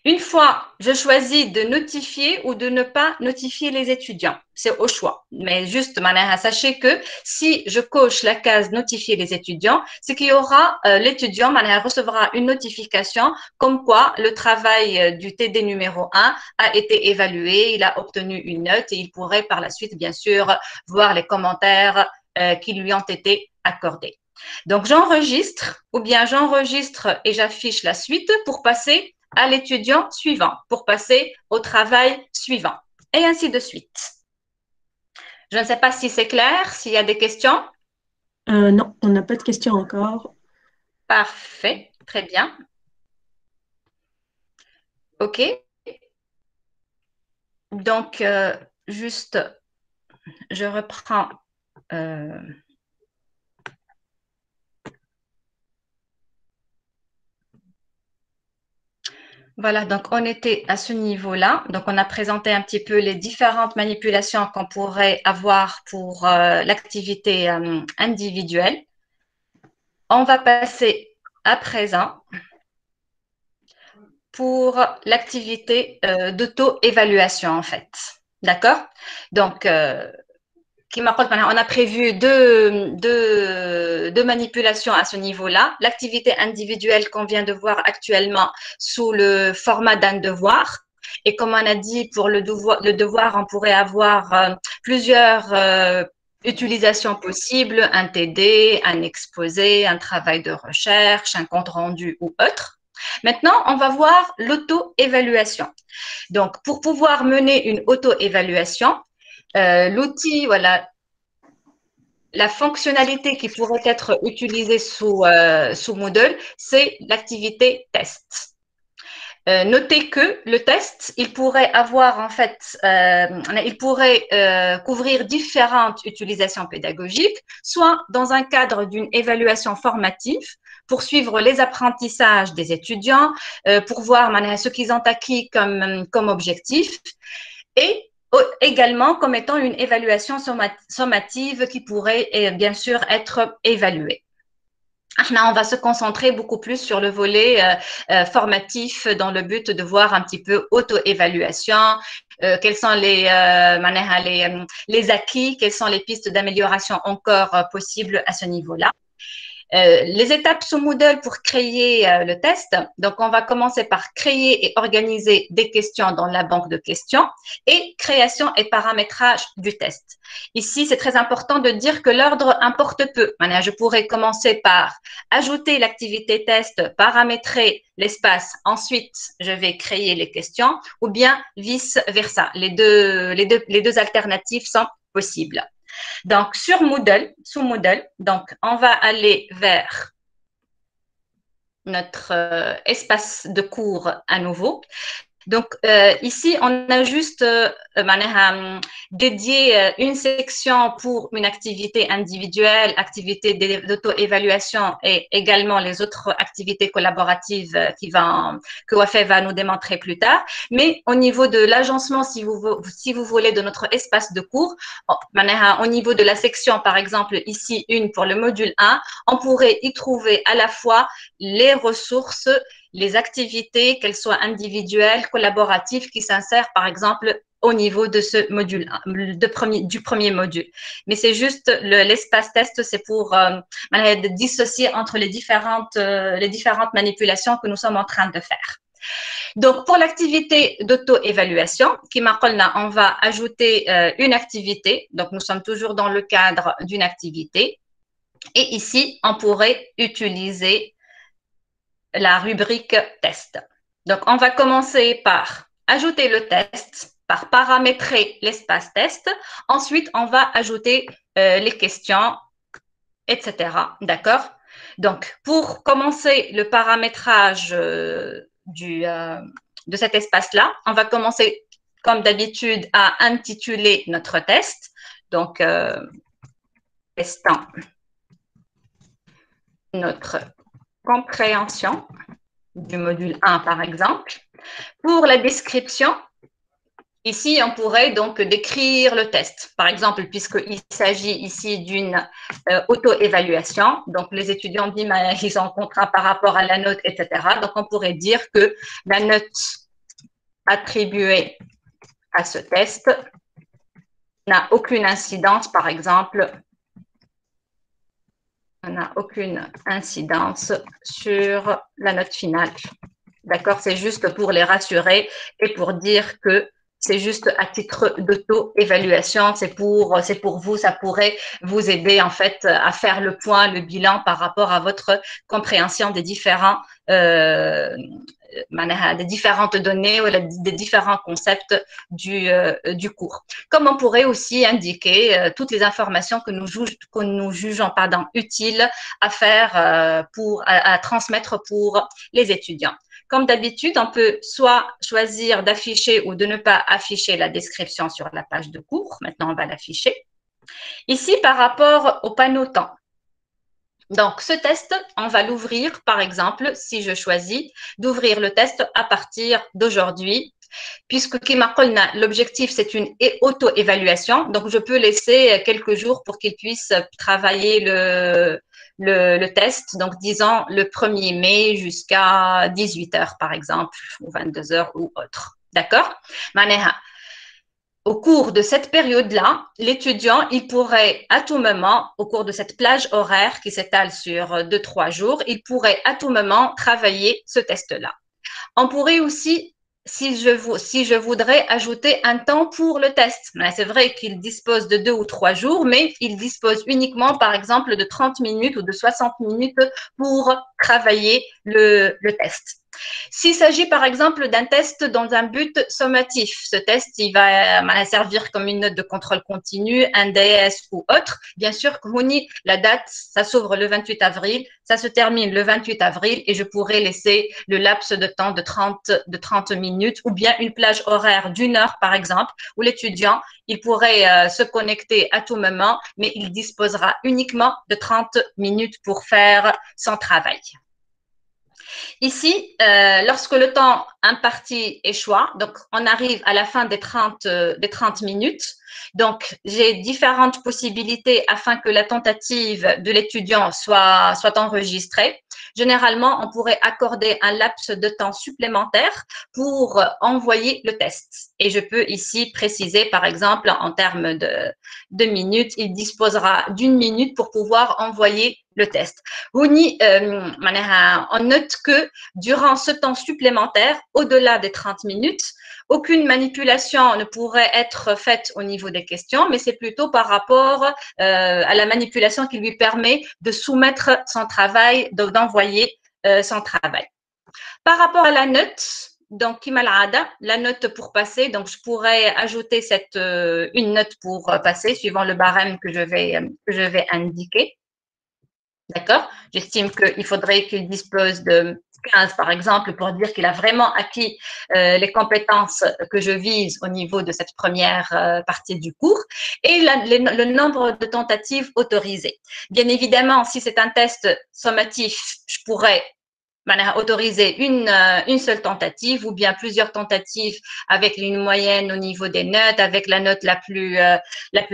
Une fois, je choisis de notifier ou de ne pas notifier les étudiants. C'est au choix. Mais juste, sachez que si je coche la case notifier les étudiants, c'est qu'il y aura, l'étudiant recevra une notification comme quoi le travail du TD numéro 1 a été évalué, il a obtenu une note et il pourrait par la suite, bien sûr, voir les commentaires qui lui ont été accordés. Donc, j'enregistre ou bien j'enregistre et j'affiche la suite pour passer à l'étudiant suivant, pour passer au travail suivant, et ainsi de suite. Je ne sais pas si c'est clair, s'il y a des questions. Non, on n'a pas de questions encore. Parfait, très bien. OK. Donc, juste, je reprends. Voilà, donc on était à ce niveau-là. Donc, on a présenté un petit peu les différentes manipulations qu'on pourrait avoir pour l'activité individuelle. On va passer à présent pour l'activité d'auto-évaluation, en fait. D'accord? Donc, on a prévu deux manipulations à ce niveau-là. L'activité individuelle qu'on vient de voir actuellement sous le format d'un devoir. Et comme on a dit, pour le devoir, on pourrait avoir plusieurs utilisations possibles, un TD, un exposé, un travail de recherche, un compte rendu ou autre. Maintenant, on va voir l'auto-évaluation. Donc, pour pouvoir mener une auto-évaluation, l'outil, voilà, la fonctionnalité qui pourrait être utilisée sous Moodle, c'est l'activité test. Notez que le test, il pourrait avoir en fait, il pourrait couvrir différentes utilisations pédagogiques, soit dans un cadre d'une évaluation formative pour suivre les apprentissages des étudiants, pour voir ce qu'ils ont acquis comme objectif, et également comme étant une évaluation sommative qui pourrait bien sûr être évaluée. On va se concentrer beaucoup plus sur le volet formatif dans le but de voir un petit peu auto-évaluation, quels sont les acquis, quelles sont les pistes d'amélioration encore possibles à ce niveau-là. Les étapes sous Moodle pour créer le test. Donc, on va commencer par créer et organiser des questions dans la banque de questions et création et paramétrage du test. Ici, c'est très important de dire que l'ordre importe peu. Maintenant, je pourrais commencer par ajouter l'activité test, paramétrer l'espace. Ensuite, je vais créer les questions ou bien vice-versa. Les deux alternatives sont possibles. Donc, sous Moodle, donc, on va aller vers notre espace de cours à nouveau. Donc, ici, on a juste dédié une section pour une activité individuelle, activité d'auto-évaluation et également les autres activités collaboratives que Wafé va nous démontrer plus tard. Mais au niveau de l'agencement, si vous voulez, de notre espace de cours, au niveau de la section, par exemple, ici, une pour le module 1, on pourrait y trouver à la fois les ressources, les activités, qu'elles soient individuelles, collaboratives, qui s'insèrent, par exemple, au niveau de ce module, du premier module. Mais c'est juste l'espace test, c'est pour dissocier entre les différentes manipulations que nous sommes en train de faire. Donc, pour l'activité d'auto-évaluation, on va ajouter une activité. Donc, nous sommes toujours dans le cadre d'une activité. Et ici, on pourrait utiliser la rubrique test. Donc, on va commencer par ajouter le test, par paramétrer l'espace test. Ensuite, on va ajouter les questions, etc. D'accord? Donc, pour commencer le paramétrage de cet espace-là, on va commencer, comme d'habitude, à intituler notre test. Donc, testant notre compréhension du module 1, par exemple. Pour la description, ici, on pourrait donc décrire le test. Par exemple, puisqu'il s'agit ici d'une auto-évaluation, donc les étudiants disent ils sont contraints par rapport à la note, etc. Donc, on pourrait dire que la note attribuée à ce test n'a aucune incidence, par exemple, n'a aucune incidence sur la note finale. D'accord? C'est juste pour les rassurer et pour dire que c'est juste à titre d'auto-évaluation, c'est pour vous, ça pourrait vous aider en fait à faire le point, le bilan par rapport à votre compréhension des différentes données ou des différents concepts du cours. Comme on pourrait aussi indiquer toutes les informations que nous jugeons utiles à faire à transmettre pour les étudiants. Comme d'habitude, on peut soit choisir d'afficher ou de ne pas afficher la description sur la page de cours. Maintenant, on va l'afficher. Ici, par rapport au panneau temps. Donc, ce test, on va l'ouvrir, par exemple, si je choisis d'ouvrir le test à partir d'aujourd'hui, puisque l'objectif, c'est une auto-évaluation. Donc, je peux laisser quelques jours pour qu'il puisse travailler le test. Donc, disons le 1er mai jusqu'à 18h, par exemple, ou 22h ou autre. D'accord? Au cours de cette période-là, l'étudiant, il pourrait à tout moment, au cours de cette plage horaire qui s'étale sur 2-3 jours, il pourrait à tout moment travailler ce test-là. On pourrait aussi, si je voudrais ajouter un temps pour le test. C'est vrai qu'il dispose de 2 ou 3 jours, mais il dispose uniquement, par exemple, de 30 minutes ou de 60 minutes pour travailler le test. S'il s'agit, par exemple, d'un test dans un but sommatif, ce test, il va servir comme une note de contrôle continu, un DS ou autre. Bien sûr, la date, ça s'ouvre le 28 avril, ça se termine le 28 avril et je pourrais laisser le laps de temps de 30 minutes ou bien une plage horaire d'1 heure, par exemple, où l'étudiant, il pourrait se connecter à tout moment, mais il disposera uniquement de 30 minutes pour faire son travail. Ici, lorsque le temps imparti échoue, donc on arrive à la fin des 30 minutes, donc j'ai différentes possibilités afin que la tentative de l'étudiant soit enregistrée. Généralement, on pourrait accorder un laps de temps supplémentaire pour envoyer le test. Et je peux ici préciser, par exemple, en termes de minutes, il disposera d'1 minute pour pouvoir envoyer le test. On note que durant ce temps supplémentaire, au-delà des 30 minutes, aucune manipulation ne pourrait être faite au niveau des questions, mais c'est plutôt par rapport à la manipulation qui lui permet de soumettre son travail, d'envoyer son travail. Par rapport à la note, donc, la note pour passer, donc je pourrais ajouter une note pour passer suivant le barème que je vais indiquer. D'accord? J'estime qu'il faudrait qu'il dispose de 15, par exemple, pour dire qu'il a vraiment acquis les compétences que je vise au niveau de cette première partie du cours et le nombre de tentatives autorisées. Bien évidemment, si c'est un test sommatif, je pourrais autoriser une seule tentative ou bien plusieurs tentatives avec une moyenne au niveau des notes, avec la note la plus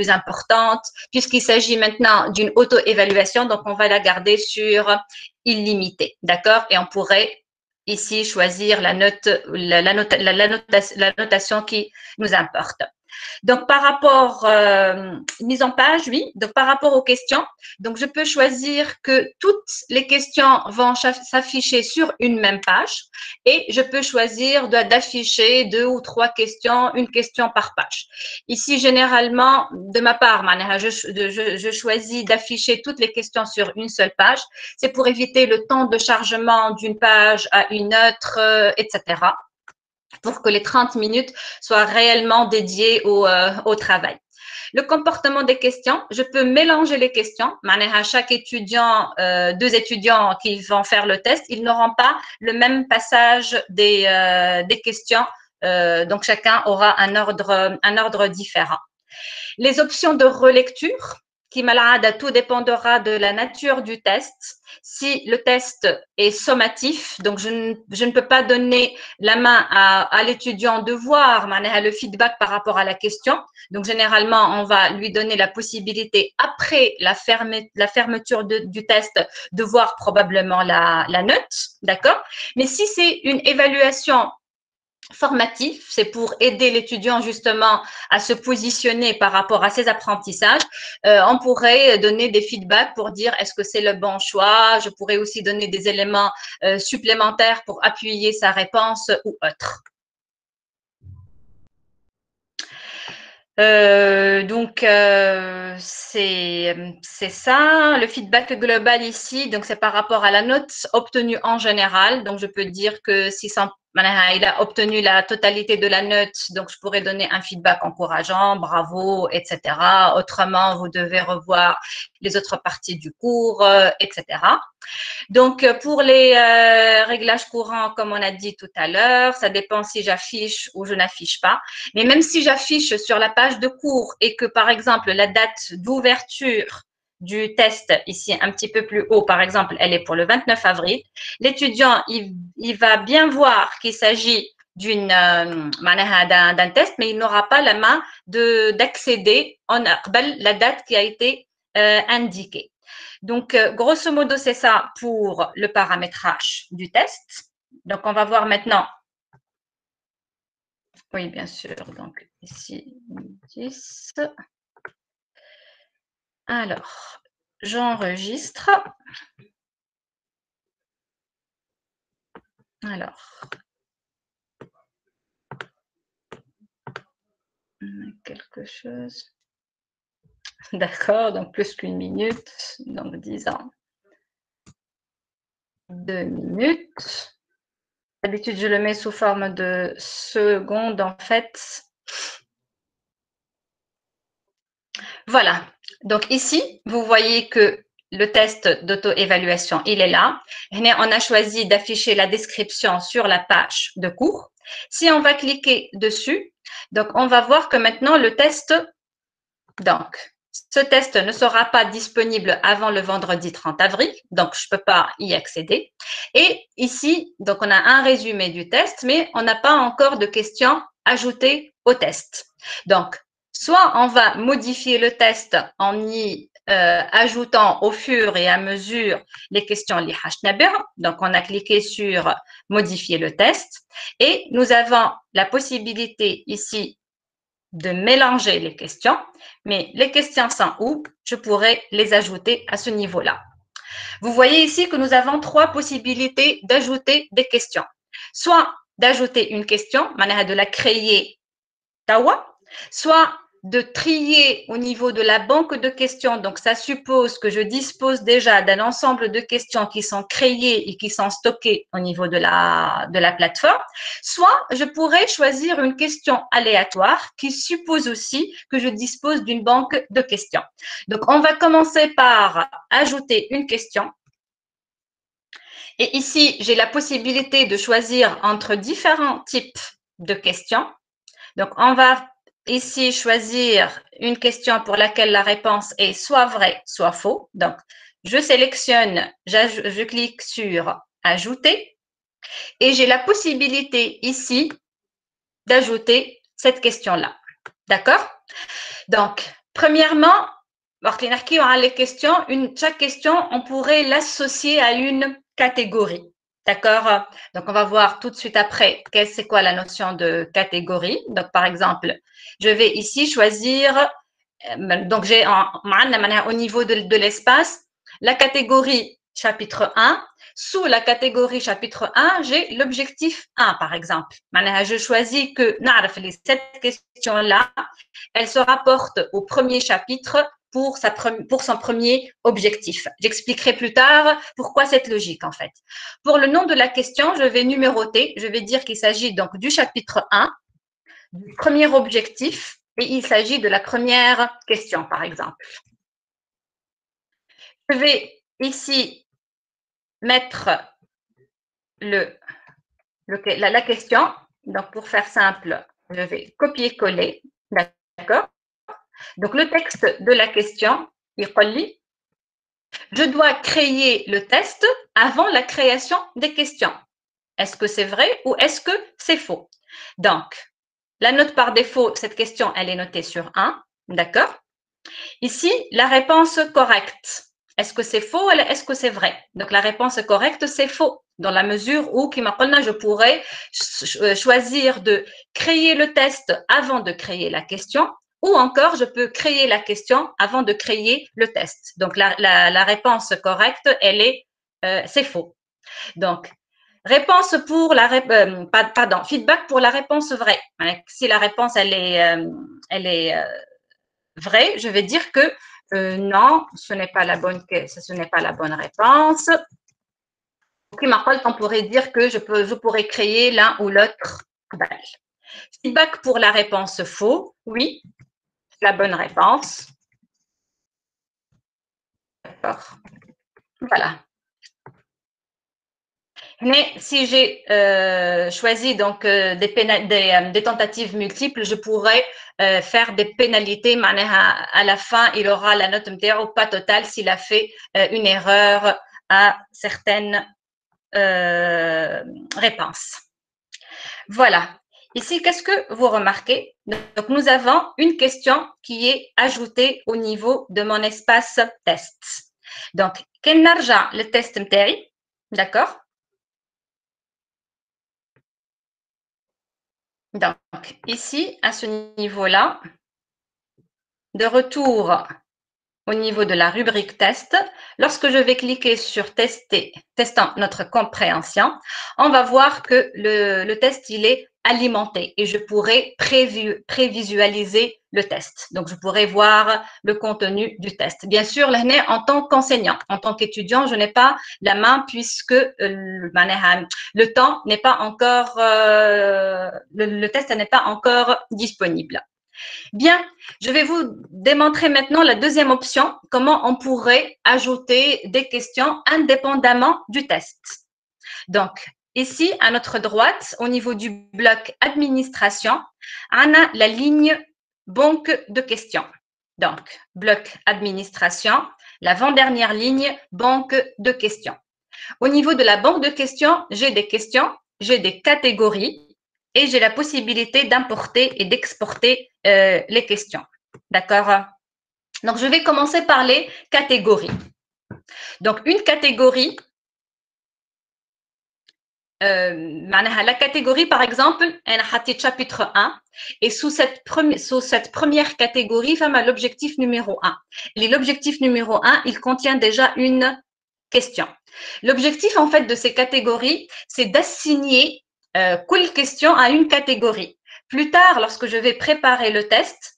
importante, puisqu'il s'agit maintenant d'une auto-évaluation, donc on va la garder sur illimité, d'accord? Et on pourrait ici choisir la notation qui nous importe. Donc, par rapport, mise en page, oui. Donc, par rapport aux questions, donc je peux choisir que toutes les questions vont s'afficher sur une même page et je peux choisir d'afficher 2 ou 3 questions, une question par page. Ici, généralement, de ma part, je choisis d'afficher toutes les questions sur une seule page. C'est pour éviter le temps de chargement d'une page à une autre, etc. pour que les 30 minutes soient réellement dédiées au travail. Le comportement des questions, je peux mélanger les questions. À chaque étudiant, 2 étudiants qui vont faire le test, ils n'auront pas le même passage des questions. Donc, chacun aura un ordre différent. Les options de relecture, qui malade, tout dépendra de la nature du test. Si le test est sommatif, donc je ne peux pas donner la main à l'étudiant de voir le feedback par rapport à la question. Donc, généralement, on va lui donner la possibilité, après la fermeture du test, de voir probablement la note, d'accord? Mais si c'est une évaluation formatif, c'est pour aider l'étudiant justement à se positionner par rapport à ses apprentissages. On pourrait donner des feedbacks pour dire est-ce que c'est le bon choix. Je pourrais aussi donner des éléments supplémentaires pour appuyer sa réponse ou autre. C'est ça. Le feedback global ici, donc c'est par rapport à la note obtenue en général. Donc, je peux dire que si il a obtenu la totalité de la note, donc je pourrais donner un feedback encourageant, bravo, etc. Autrement, vous devez revoir les autres parties du cours, etc. Donc, pour les réglages courants, comme on a dit tout à l'heure, ça dépend si j'affiche ou je n'affiche pas. Mais même si j'affiche sur la page de cours et que, par exemple, la date d'ouverture du test, ici un petit peu plus haut, par exemple, elle est pour le 29 avril, l'étudiant, il va bien voir qu'il s'agit d'un test, mais il n'aura pas la main d'accéder à la date qui a été indiquée. Donc, grosso modo, c'est ça pour le paramétrage du test. Donc, on va voir maintenant. Oui, bien sûr. Donc, ici, 10. Alors, j'enregistre. Alors, quelque chose. D'accord, donc plus qu'1 minute, donc 10 ans. 2 minutes. D'habitude, je le mets sous forme de secondes, en fait. Voilà. Donc ici, vous voyez que le test d'auto-évaluation, il est là. On a choisi d'afficher la description sur la page de cours. Si on va cliquer dessus, donc on va voir que maintenant le test, donc ce test ne sera pas disponible avant le vendredi 30 avril, donc je ne peux pas y accéder. Et ici, donc on a un résumé du test, mais on n'a pas encore de questions ajoutées au test. Donc, soit on va modifier le test en y ajoutant au fur et à mesure les questions li hashnaber. Donc, on a cliqué sur modifier le test et nous avons la possibilité ici de mélanger les questions, mais les questions sont où? Je pourrais les ajouter à ce niveau-là. Vous voyez ici que nous avons 3 possibilités d'ajouter des questions. Soit d'ajouter une question, de la créer tawa, soit de trier au niveau de la banque de questions. Donc, ça suppose que je dispose déjà d'un ensemble de questions qui sont créées et qui sont stockées au niveau de la plateforme. Soit, je pourrais choisir une question aléatoire qui suppose aussi que je dispose d'une banque de questions. Donc, on va commencer par ajouter une question. Et ici, j'ai la possibilité de choisir entre différents types de questions. Donc, on va ici choisir une question pour laquelle la réponse est soit vrai, soit faux. Donc, je sélectionne, je clique sur « Ajouter » et j'ai la possibilité ici d'ajouter cette question-là. D'accord? Donc, premièrement, les questions, chaque question, on pourrait l'associer à une catégorie. D'accord? Donc, on va voir tout de suite après c'est quoi la notion de catégorie. Donc, par exemple, je vais ici choisir, donc j'ai au niveau de l'espace, la catégorie chapitre 1. Sous la catégorie chapitre 1, j'ai l'objectif 1, par exemple. Je choisis que cette question-là, elle se rapporte au premier chapitre pour son premier objectif. J'expliquerai plus tard pourquoi cette logique, en fait. Pour le nom de la question, je vais numéroter. Je vais dire qu'il s'agit donc du chapitre 1, du premier objectif, et il s'agit de la première question, par exemple. Je vais ici mettre la question. Donc, pour faire simple, je vais copier-coller. D'accord? Donc, le texte de la question, je dois créer le test avant la création des questions. Est-ce que c'est vrai ou est-ce que c'est faux? Donc, la note par défaut, cette question, elle est notée sur 1. D'accord? Ici, la réponse correcte. Est-ce que c'est faux ou est-ce que c'est vrai? Donc, la réponse correcte, c'est faux, dans la mesure où, je pourrais choisir de créer le test avant de créer la question, ou encore, je peux créer la question avant de créer le test. Donc, la réponse correcte, elle est, c'est faux. Donc, feedback pour la réponse vraie. Si la réponse, elle est vraie, je vais dire que non, ce n'est pas la bonne réponse. On pourrait dire que je pourrais créer l'un ou l'autre. Feedback pour la réponse faux, oui, la bonne réponse. D'accord. Voilà. Mais si j'ai choisi donc des tentatives multiples, je pourrais faire des pénalités. À la fin, il aura la note pas totale s'il a fait une erreur à certaines réponses. Voilà. Ici, qu'est-ce que vous remarquez? Donc, nous avons une question qui est ajoutée au niveau de mon espace test. Donc, quel argent le test m'tari? D'accord? Donc, ici, à ce niveau-là, de retour au niveau de la rubrique test, lorsque je vais cliquer sur testant notre compréhension, on va voir que le test, il est alimenté et je pourrais prévisualiser le test. Donc, je pourrais voir le contenu du test. Bien sûr, en tant qu'enseignant, en tant qu'étudiant, je n'ai pas la main puisque le temps n'est pas encore, le test n'est pas encore disponible. Bien, je vais vous démontrer maintenant la deuxième option, comment on pourrait ajouter des questions indépendamment du test. Donc, ici, à notre droite, au niveau du bloc administration, on a la ligne banque de questions. Donc, bloc administration, l'avant-dernière ligne, banque de questions. Au niveau de la banque de questions, j'ai des catégories, et j'ai la possibilité d'importer et d'exporter les questions. D'accord? Donc, je vais commencer par les catégories. Donc, une catégorie, la catégorie, par exemple, chapitre 1, et sous cette première catégorie, l'objectif numéro 1. Et l'objectif numéro 1, il contient déjà une question. L'objectif, en fait, de ces catégories, c'est d'assigner quelle question à une catégorie. Plus tard, lorsque je vais préparer le test,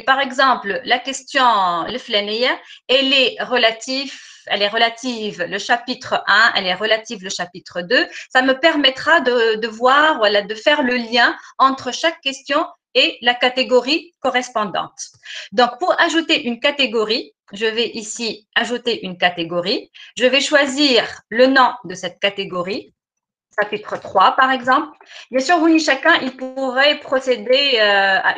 par exemple, la question le flaniya, elle est relative le chapitre 1, elle est relative le chapitre 2. Ça me permettra de voir, voilà, de faire le lien entre chaque question et la catégorie correspondante. Donc, pour ajouter une catégorie, je vais ici ajouter une catégorie. Je vais choisir le nom de cette catégorie, chapitre 3 par exemple. Bien sûr, chacun il pourrait procéder à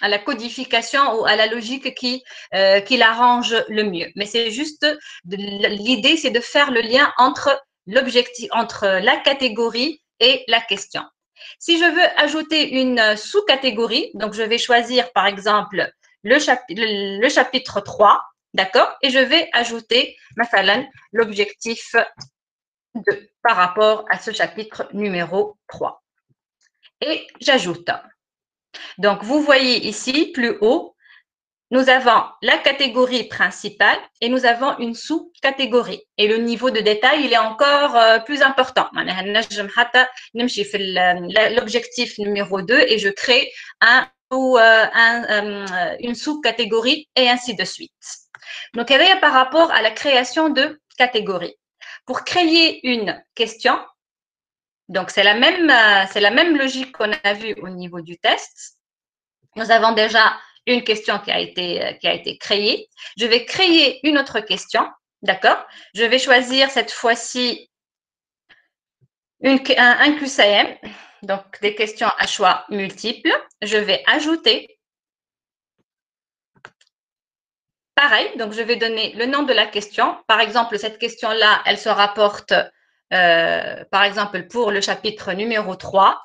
la codification ou à la logique qui l'arrange le mieux. Mais c'est juste, l'idée c'est de faire le lien entre l'objectif, entre la catégorie et la question. Si je veux ajouter une sous-catégorie, donc je vais choisir par exemple le chapitre 3, d'accord? Et je vais ajouter, l'objectif par rapport à ce chapitre numéro 3. Et j'ajoute. Donc, vous voyez ici, plus haut, nous avons la catégorie principale et nous avons une sous-catégorie. Et le niveau de détail, il est encore plus important. L'objectif numéro 2 et je crée une sous-catégorie et ainsi de suite. Donc, par rapport à la création de catégories. Pour créer une question, donc c'est la même logique qu'on a vue au niveau du test. Nous avons déjà une question qui a été créée. Je vais créer une autre question, d'accord? Je vais choisir cette fois-ci un QCM, donc des questions à choix multiples. Je vais ajouter. Pareil, donc je vais donner le nom de la question. Par exemple, cette question-là, elle se rapporte, par exemple, pour le chapitre numéro 3.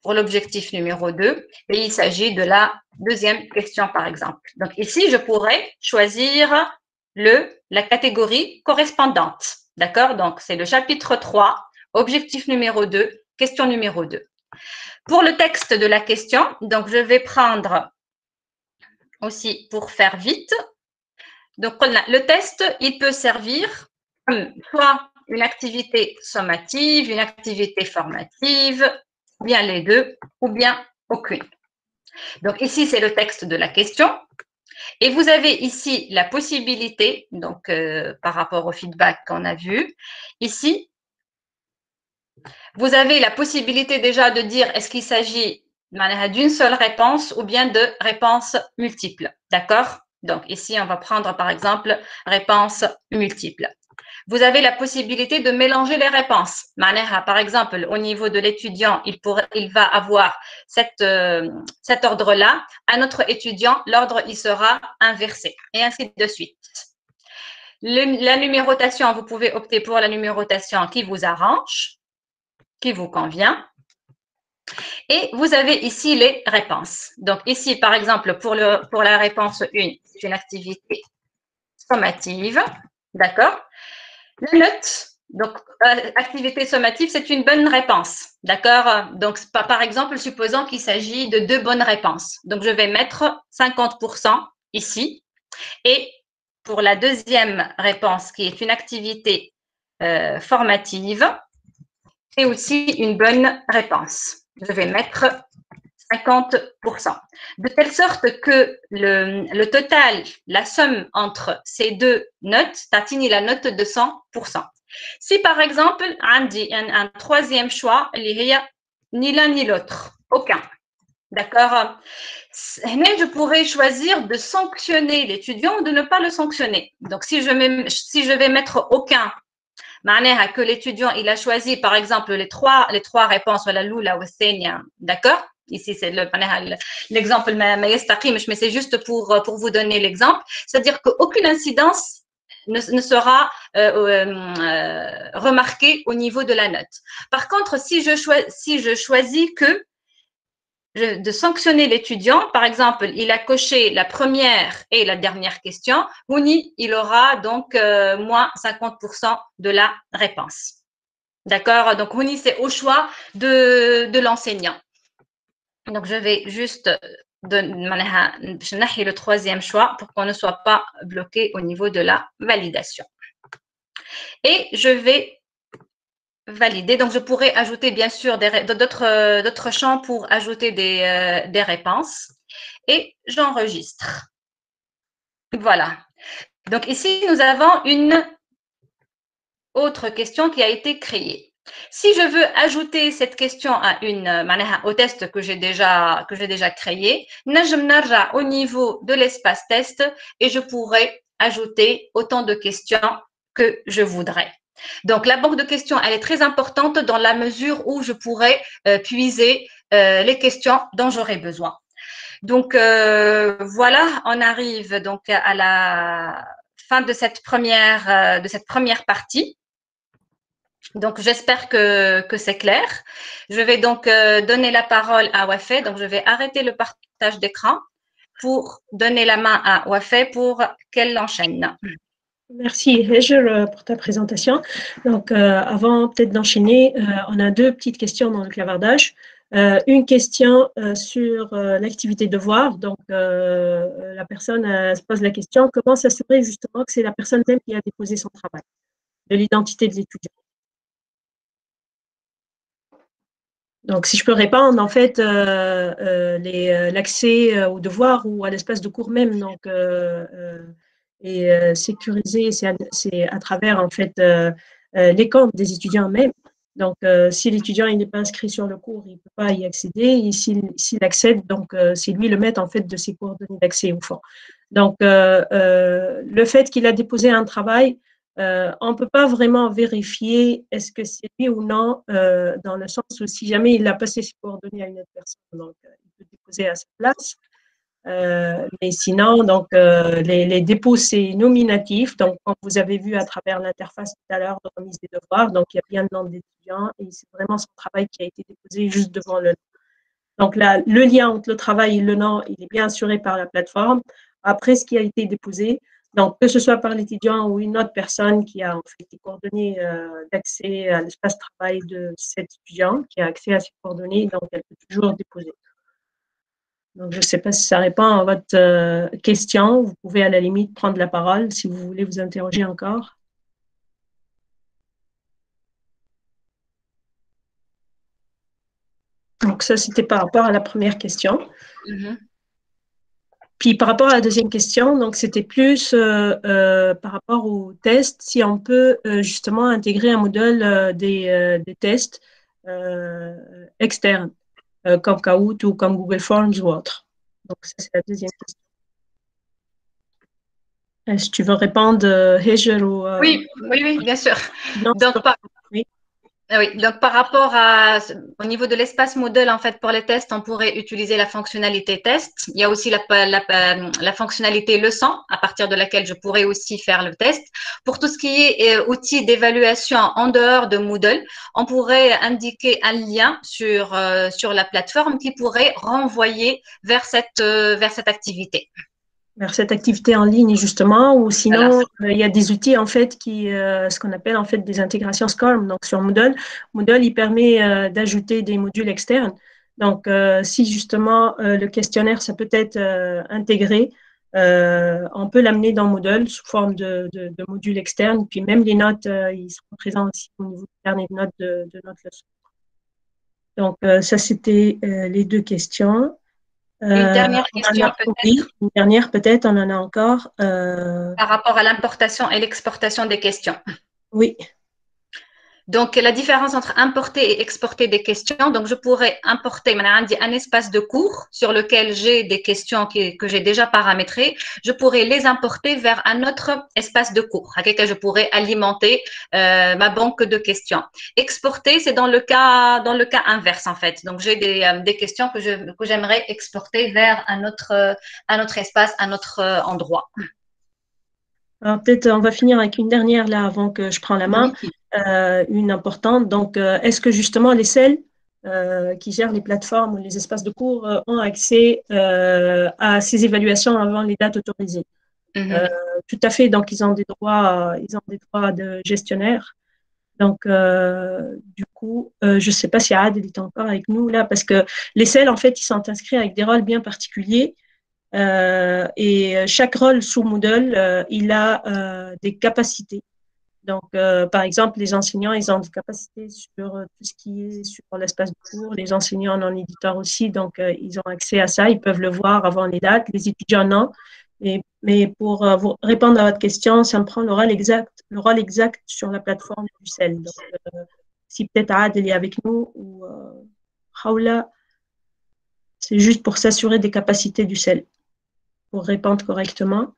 Pour l'objectif numéro 2, et il s'agit de la deuxième question, par exemple. Donc, ici, je pourrais choisir la catégorie correspondante. D'accord? Donc, c'est le chapitre 3, objectif numéro 2, question numéro 2. Pour le texte de la question, donc, je vais prendre aussi pour faire vite. Donc, le test, il peut servir comme soit une activité sommative, une activité formative, bien les deux ou bien aucune. Donc ici, c'est le texte de la question. Et vous avez ici la possibilité, donc par rapport au feedback qu'on a vu, ici, vous avez la possibilité déjà de dire est-ce qu'il s'agit d'une seule réponse ou bien de réponses multiples. D'accord? Donc ici, on va prendre par exemple réponse multiple. Vous avez la possibilité de mélanger les réponses. Par exemple, au niveau de l'étudiant, il va avoir cet ordre-là. Un autre étudiant, l'ordre, il sera inversé, et ainsi de suite. La numérotation, vous pouvez opter pour la numérotation qui vous arrange, qui vous convient. Et vous avez ici les réponses. Donc ici, par exemple, pour la réponse 1, c'est une activité sommative. D'accord? La note, donc activité sommative, c'est une bonne réponse. D'accord? Donc, par exemple, supposons qu'il s'agit de 2 bonnes réponses. Donc, je vais mettre 50% ici. Et pour la deuxième réponse, qui est une activité formative, c'est aussi une bonne réponse. Je vais mettre 50%. De telle sorte que le total, la somme entre ces deux notes, t'atteint la note de 100%. Si par exemple, on dit un troisième choix, il y a ni l'un ni l'autre, aucun. D'accord? Je pourrais choisir de sanctionner l'étudiant ou de ne pas le sanctionner. Donc, si je vais mettre aucun, que l'étudiant il a choisi par exemple les trois réponses, voilà l'oula ou senia, d'accord? Ici, c'est l'exemple, mais c'est juste pour vous donner l'exemple. C'est-à-dire qu'aucune incidence ne sera remarquée au niveau de la note. Par contre, si je choisis de sanctionner l'étudiant, par exemple, il a coché la première et la dernière question, il aura donc moins 50% de la réponse. D'accord? Donc, c'est au choix de l'enseignant. Donc, je vais juste le troisième choix pour qu'on ne soit pas bloqué au niveau de la validation. Et je vais valider. Donc, je pourrais ajouter bien sûr d'autres champs pour ajouter des réponses. Et j'enregistre. Voilà. Donc, ici, nous avons une autre question qui a été créée. Si je veux ajouter cette question au test que j'ai déjà créé, je au niveau de l'espace test et je pourrais ajouter autant de questions que je voudrais. Donc, la banque de questions, elle est très importante dans la mesure où je pourrais puiser les questions dont j'aurai besoin. Donc, voilà, on arrive donc à la fin de cette première partie. Donc, j'espère que c'est clair. Je vais donc donner la parole à Wafé. Donc, je vais arrêter le partage d'écran pour donner la main à Wafé pour qu'elle l'enchaîne. Merci, Heger, pour ta présentation. Donc, avant peut-être d'enchaîner, on a deux petites questions dans le clavardage. Une question sur l'activité devoir. Donc, la personne se pose la question, comment s'assurer justement que c'est la personne même qui a déposé son travail, de l'identité de l'étudiant. Donc, si je peux répondre, en fait, l'accès au devoir ou à l'espace de cours même, donc, est sécurisé, c'est à travers, en fait, les comptes des étudiants même. Donc, si l'étudiant n'est pas inscrit sur le cours, il ne peut pas y accéder. Et s'il accède, donc, c'est lui le maître, en fait, de ses coordonnées d'accès au fond. Donc, le fait qu'il a déposé un travail, on ne peut pas vraiment vérifier est-ce que c'est lui ou non, dans le sens où si jamais il a passé ses coordonnées à une autre personne, donc il peut déposer à sa place. Mais sinon, donc, les dépôts, c'est nominatif. Donc, comme vous avez vu à travers l'interface tout à l'heure de remise des devoirs, donc il y a bien le nom de l'étudiant et c'est vraiment son travail qui a été déposé juste devant le nom. Donc, là, le lien entre le travail et le nom, il est bien assuré par la plateforme. Après, ce qui a été déposé, donc, que ce soit par l'étudiant ou une autre personne qui a en fait les coordonnées d'accès à l'espace travail de cet étudiant, qui a accès à ces coordonnées, donc elle peut toujours déposer. Donc, je ne sais pas si ça répond à votre question. Vous pouvez à la limite prendre la parole si vous voulez vous interroger encore. Donc, ça, c'était par rapport à la première question. Puis, par rapport à la deuxième question, donc c'était plus par rapport au test, si on peut justement intégrer un modèle des tests externes, comme Kahoot ou comme Google Forms ou autre. Donc, ça, c'est la deuxième question. Est-ce que tu veux répondre, Heger ou… Oui, bien sûr. Non, oui. Oui, donc par rapport au niveau de l'espace Moodle, en fait, pour les tests, on pourrait utiliser la fonctionnalité test. Il y a aussi la fonctionnalité leçon, à partir de laquelle je pourrais aussi faire le test. Pour tout ce qui est outils d'évaluation en dehors de Moodle, on pourrait indiquer un lien sur la plateforme qui pourrait renvoyer vers cette activité. Vers cette activité en ligne, justement, ou sinon, il y a des outils, en fait, ce qu'on appelle, en fait, des intégrations SCORM. Donc, sur Moodle, il permet d'ajouter des modules externes. Donc, si, justement, le questionnaire, ça peut être intégré, on peut l'amener dans Moodle sous forme de modules externes. Puis, même les notes, ils seront présents aussi au niveau du carnet de notes de notre leçon. Donc, ça, c'était les deux questions. Une dernière question peut-être. Oui, une dernière peut-être, on en a encore. Par rapport à l'importation et l'exportation des questions. Oui. Donc, la différence entre importer et exporter des questions, donc je pourrais importer un espace de cours sur lequel j'ai des questions que j'ai déjà paramétrées, je pourrais les importer vers un autre espace de cours, avec lequel je pourrais alimenter ma banque de questions. Exporter, c'est dans le cas inverse en fait. Donc, j'ai des questions que j'aimerais exporter vers un autre espace, un autre endroit. Alors, peut-être on va finir avec une dernière là avant que je prenne la main. Une importante. Donc, est-ce que justement les CEL qui gèrent les plateformes ou les espaces de cours ont accès à ces évaluations avant les dates autorisées? Tout à fait. Donc, ils ont des droits de gestionnaire. Donc, du coup, je ne sais pas si Adel est encore avec nous là, parce que les CEL, en fait, ils sont inscrits avec des rôles bien particuliers. Et chaque rôle sous Moodle, il a des capacités. Donc, par exemple, les enseignants, ils ont des capacités sur tout ce qui est sur l'espace de cours. Les enseignants en éditeur aussi, donc ils ont accès à ça. Ils peuvent le voir avant les dates. Les étudiants, non. Mais pour vous répondre à votre question, ça me prend le rôle exact sur la plateforme du CEL. Donc, si peut-être Adel est avec nous ou Haoula, c'est juste pour s'assurer des capacités du CEL, pour répondre correctement.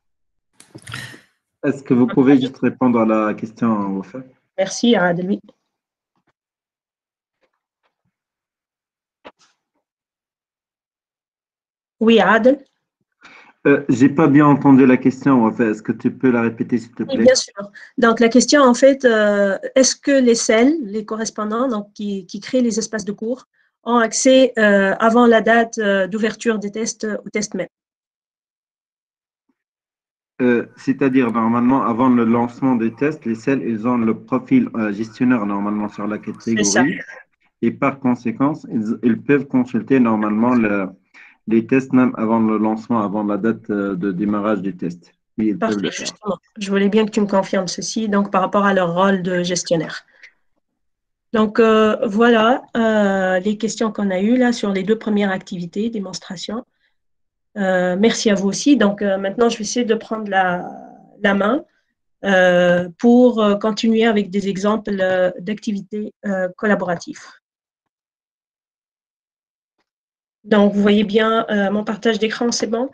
Est-ce que vous pouvez juste répondre à la question au fait? Merci, Adel. Oui, Adel. J'ai pas bien entendu la question. En fait. Est-ce que tu peux la répéter, s'il te plaît? Oui, bien sûr. Donc, la question, en fait, est-ce que les CEL, les correspondants donc, qui créent les espaces de cours, ont accès avant la date d'ouverture des tests au test même? C'est-à-dire, normalement, avant le lancement des tests, les CEL, ils ont le profil gestionnaire normalement sur la C'est ça. catégorie. Et par conséquent, ils peuvent consulter normalement les tests même avant le lancement, avant la date de démarrage des tests. Oui, ils peuvent Parfait, le faire. justement. Je voulais bien que tu me confirmes ceci, donc par rapport à leur rôle de gestionnaire. Donc, voilà les questions qu'on a eues là sur les deux premières activités, démonstration. Merci à vous aussi. Donc, maintenant, je vais essayer de prendre la main pour continuer avec des exemples d'activités collaboratives. Donc, vous voyez bien mon partage d'écran, c'est bon?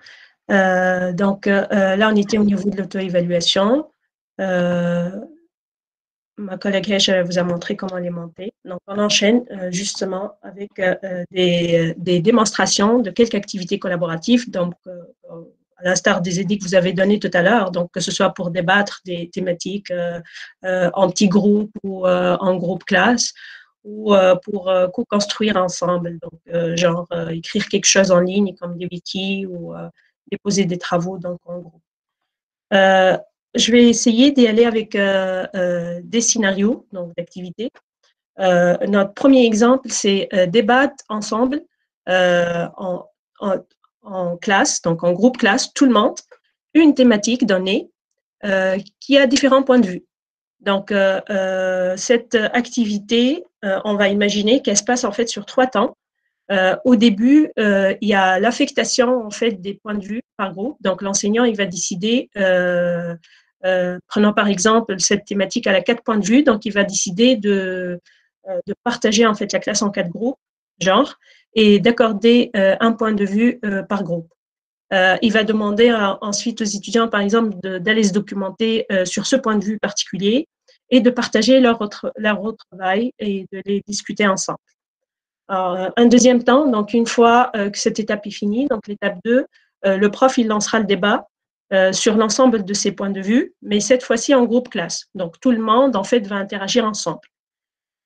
Donc, là, on était au niveau de l'auto-évaluation. Ma collègue Hesh vous a montré comment les monter. Donc, on enchaîne justement avec des démonstrations de quelques activités collaboratives, donc à l'instar des idées que vous avez données tout à l'heure, donc que ce soit pour débattre des thématiques en petits groupes ou en groupe classe, ou pour co-construire ensemble, donc genre écrire quelque chose en ligne comme des wikis ou déposer des travaux donc en groupe. Je vais essayer d'y aller avec des scénarios, donc d'activités. Notre premier exemple, c'est débattre ensemble en classe, donc en groupe classe, tout le monde, une thématique donnée qui a différents points de vue. Donc, cette activité, on va imaginer qu'elle se passe en fait sur 3 temps. Au début, il y a l'affectation en fait des points de vue par groupe. Donc, l'enseignant il va décider, prenons par exemple cette thématique, elle a 4 points de vue, donc il va décider de partager en fait la classe en 4 groupes, genre, et d'accorder un point de vue par groupe. Il va demander ensuite aux étudiants, par exemple, d'aller se documenter sur ce point de vue particulier et de partager leur travail et de les discuter ensemble. Alors, un deuxième temps, donc une fois que cette étape est finie, donc l'étape 2, le prof il lancera le débat sur l'ensemble de ces points de vue, mais cette fois-ci en groupe classe. Donc tout le monde en fait va interagir ensemble.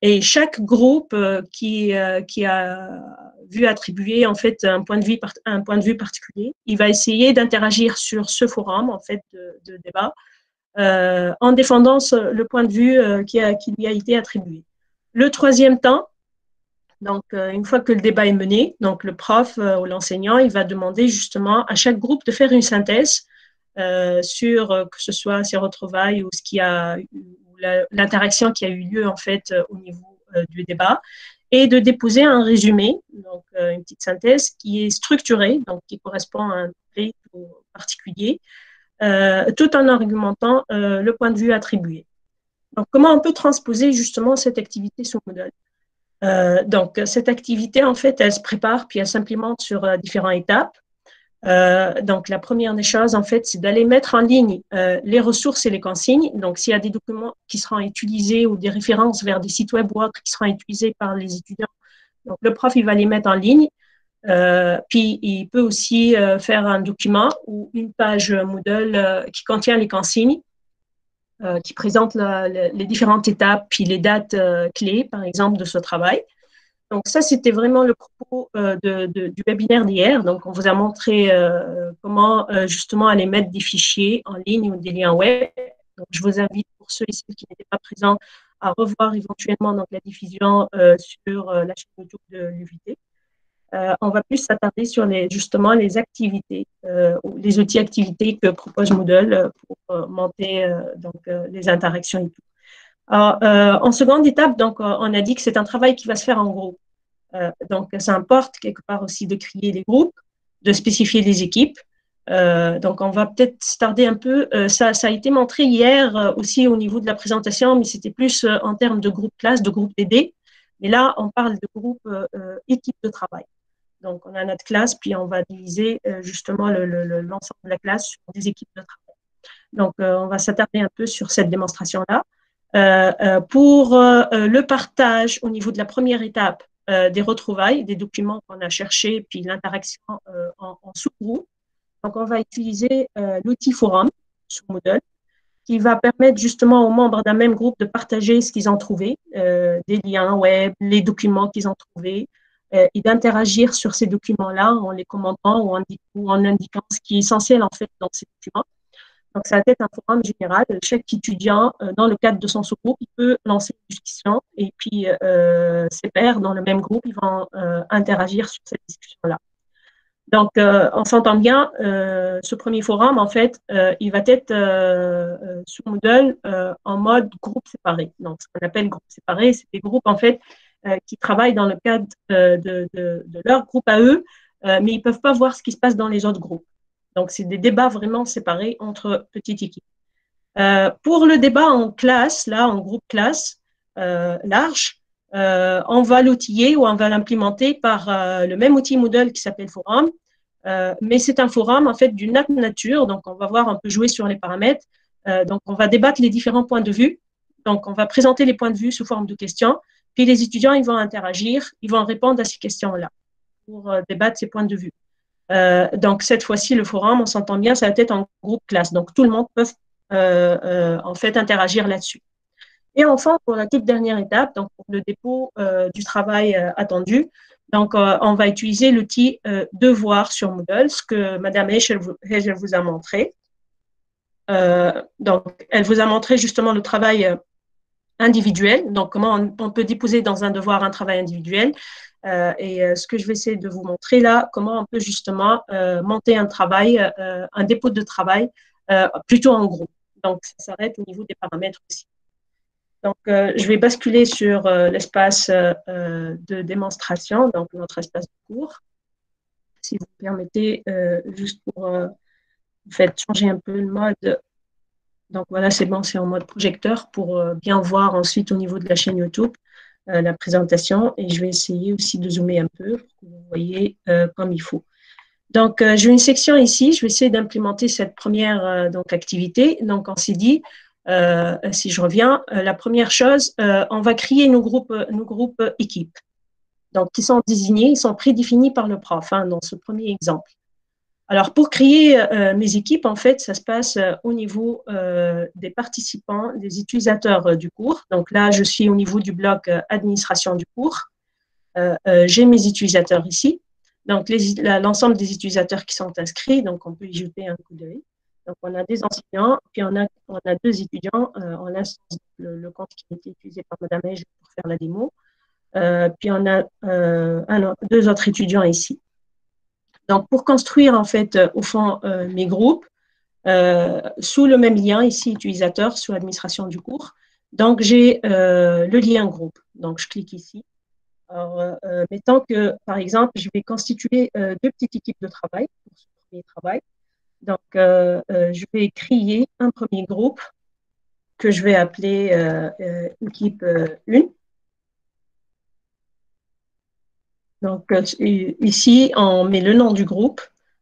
Et chaque groupe qui a vu attribuer en fait un point de vue particulier, il va essayer d'interagir sur ce forum en fait de débat en défendant le point de vue qui lui a été attribué. Le troisième temps, donc une fois que le débat est mené, donc le prof ou l'enseignant, il va demander justement à chaque groupe de faire une synthèse sur que ce soit ses retrouvailles ou ce qui a l'interaction qui a eu lieu en fait au niveau du débat, et de déposer un résumé, donc une petite synthèse qui est structurée, donc qui correspond à un trait particulier, tout en argumentant le point de vue attribué. Donc, comment on peut transposer justement cette activité sur Moodle? Donc, cette activité, en fait, elle se prépare puis elle s'implémente sur différentes étapes. Donc, la première des choses, en fait, c'est d'aller mettre en ligne les ressources et les consignes. Donc, s'il y a des documents qui seront utilisés ou des références vers des sites web ou autres qui seront utilisés par les étudiants, donc le prof, il va les mettre en ligne. Puis, il peut aussi faire un document ou une page Moodle qui contient les consignes, qui présente les différentes étapes puis les dates clés, par exemple, de ce travail. Donc ça, c'était vraiment le propos du webinaire d'hier. Donc, on vous a montré comment justement aller mettre des fichiers en ligne ou des liens web. Donc, je vous invite, pour ceux et celles qui n'étaient pas présents, à revoir éventuellement donc, la diffusion sur la chaîne YouTube de l'UVT. On va plus s'attarder sur justement les activités, les outils activités que propose Moodle pour monter donc, les interactions et tout. Alors, en seconde étape, donc, on a dit que c'est un travail qui va se faire en groupe. Donc, ça importe quelque part aussi de créer les groupes, de spécifier les équipes. Donc, on va peut-être se tarder un peu. Ça a été montré hier aussi au niveau de la présentation, mais c'était plus en termes de groupe classe, de groupe DD. Mais là, on parle de groupe équipe de travail. Donc, on a notre classe, puis on va diviser justement l'ensemble de la classe sur des équipes de travail. Donc, on va s'attarder un peu sur cette démonstration-là. Pour le partage au niveau de la première étape des retrouvailles, des documents qu'on a cherchés, puis l'interaction en sous-groupe. Donc, on va utiliser l'outil forum sur Moodle, qui va permettre justement aux membres d'un même groupe de partager ce qu'ils ont trouvé, des liens web, les documents qu'ils ont trouvés, et d'interagir sur ces documents-là en les commentant ou en indiquant ce qui est essentiel en fait dans ces documents. Donc, ça va être un forum général. Chaque étudiant, dans le cadre de son sous-groupe, il peut lancer une discussion et puis ses pairs dans le même groupe, ils vont interagir sur cette discussion-là. Donc, on s'entend bien, ce premier forum, en fait, il va être sur Moodle en mode groupe séparé. Donc, ce qu'on appelle groupe séparé, c'est des groupes, en fait, qui travaillent dans le cadre de leur groupe à eux, mais ils ne peuvent pas voir ce qui se passe dans les autres groupes. Donc, c'est des débats vraiment séparés entre petites équipes. Pour le débat en classe, là, en groupe classe large, on va l'outiller ou on va l'implémenter par le même outil Moodle qui s'appelle Forum, mais c'est un forum en fait d'une autre nature, donc on va voir, on peut jouer sur les paramètres, donc on va débattre les différents points de vue, donc on va présenter les points de vue sous forme de questions, puis les étudiants ils vont interagir, ils vont répondre à ces questions-là pour débattre ces points de vue. Donc cette fois-ci le forum, on s'entend bien, ça va être en groupe classe, donc tout le monde peut en fait interagir là-dessus. Et enfin, pour la toute dernière étape, donc pour le dépôt du travail attendu, donc on va utiliser l'outil Devoir sur Moodle, ce que Madame Heschel vous a montré. Donc, elle vous a montré justement le travail individuel, donc comment on peut déposer dans un devoir un travail individuel. Ce que je vais essayer de vous montrer là, comment on peut justement monter un travail, un dépôt de travail plutôt en groupe. Donc, ça s'arrête au niveau des paramètres aussi. Donc, je vais basculer sur l'espace de démonstration, donc notre espace de cours. Si vous me permettez, juste pour en fait, changer un peu le mode. Donc, voilà, c'est bon, c'est en mode projecteur pour bien voir ensuite au niveau de la chaîne YouTube la présentation. Et je vais essayer aussi de zoomer un peu pour que vous voyez comme il faut. Donc, j'ai une section ici. Je vais essayer d'implémenter cette première donc, activité. Donc, on s'est dit, si je reviens, la première chose, on va créer nos groupes équipes. Donc, qui sont désignés, ils sont prédéfinis par le prof hein, dans ce premier exemple. Alors, pour créer mes équipes, en fait, ça se passe au niveau des participants, des utilisateurs du cours. Donc là, je suis au niveau du bloc administration du cours. J'ai mes utilisateurs ici. Donc, l'ensemble des utilisateurs qui sont inscrits, donc on peut y jeter un coup d'œil. Donc, on a des enseignants, puis on a deux étudiants, en l'instance, le compte qui a été utilisé par Madame Heij pour faire la démo. Puis, on a deux autres étudiants ici. Donc, pour construire, en fait, au fond, mes groupes, sous le même lien, ici, utilisateur, sous administration du cours. Donc, j'ai le lien groupe. Donc, je clique ici. Alors, mettons que, par exemple, je vais constituer deux petites équipes de travail pour ce premier travail. Donc, je vais créer un premier groupe que je vais appeler équipe 1. Donc, ici, on met le nom du groupe,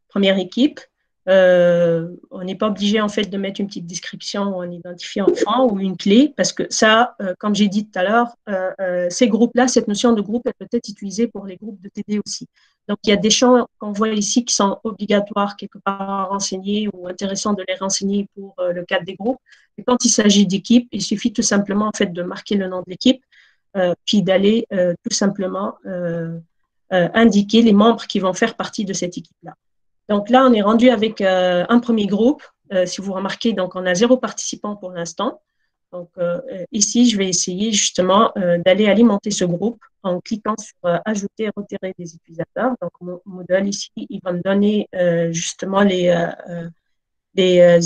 première équipe. On n'est pas obligé, en fait, de mettre une petite description ou un identifiant enfant ou une clé, parce que ça, comme j'ai dit tout à l'heure, ces groupes-là, cette notion de groupe, elle peut être utilisée pour les groupes de TD aussi. Donc, il y a des champs qu'on voit ici qui sont obligatoires quelque part à renseigner ou intéressants de les renseigner pour le cadre des groupes. Mais quand il s'agit d'équipe, il suffit tout simplement, en fait, de marquer le nom de l'équipe, puis d'aller tout simplement indiquer les membres qui vont faire partie de cette équipe-là. Donc là, on est rendu avec un premier groupe. Si vous remarquez, donc on a 0 participant pour l'instant. Donc ici, je vais essayer justement d'aller alimenter ce groupe en cliquant sur ajouter et retirer des utilisateurs. Donc mon modèle ici, il va me donner justement les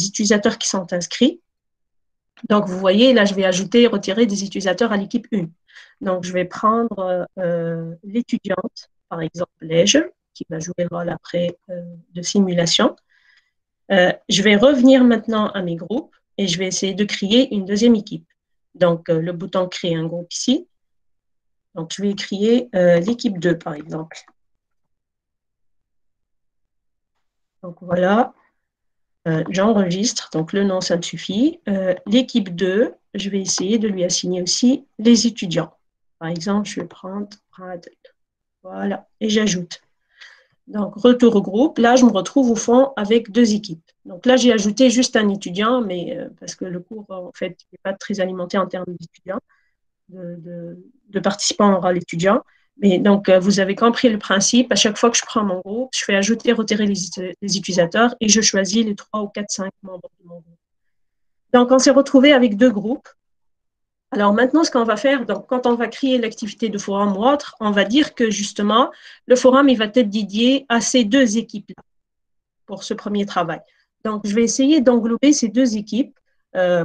utilisateurs qui sont inscrits. Donc vous voyez, là, je vais ajouter et retirer des utilisateurs à l'équipe 1. Donc je vais prendre l'étudiante, par exemple, Lège, qui va jouer le rôle après de simulation. Je vais revenir maintenant à mes groupes et je vais essayer de créer une deuxième équipe. Donc, le bouton « Créer un groupe » ici. Donc, je vais créer l'équipe 2, par exemple. Donc, voilà. J'enregistre. Donc, le nom, ça me suffit. L'équipe 2, je vais essayer de lui assigner aussi les étudiants. Par exemple, je vais prendre Brad. Voilà. Et j'ajoute. Donc, retour au groupe. Là, je me retrouve au fond avec 2 équipes. Donc là, j'ai ajouté juste un étudiant, mais parce que le cours, en fait, n'est pas très alimenté en termes d'étudiants, de participants en rôle étudiant. Mais donc, vous avez compris le principe. À chaque fois que je prends mon groupe, je fais ajouter, retirer les utilisateurs et je choisis les 3 ou 4, 5 membres de mon groupe. Donc, on s'est retrouvé avec 2 groupes. Alors maintenant, ce qu'on va faire, donc, quand on va créer l'activité de forum ou autre, on va dire que justement, le forum, il va être dédié à ces 2 équipes-là pour ce premier travail. Donc, je vais essayer d'englober ces 2 équipes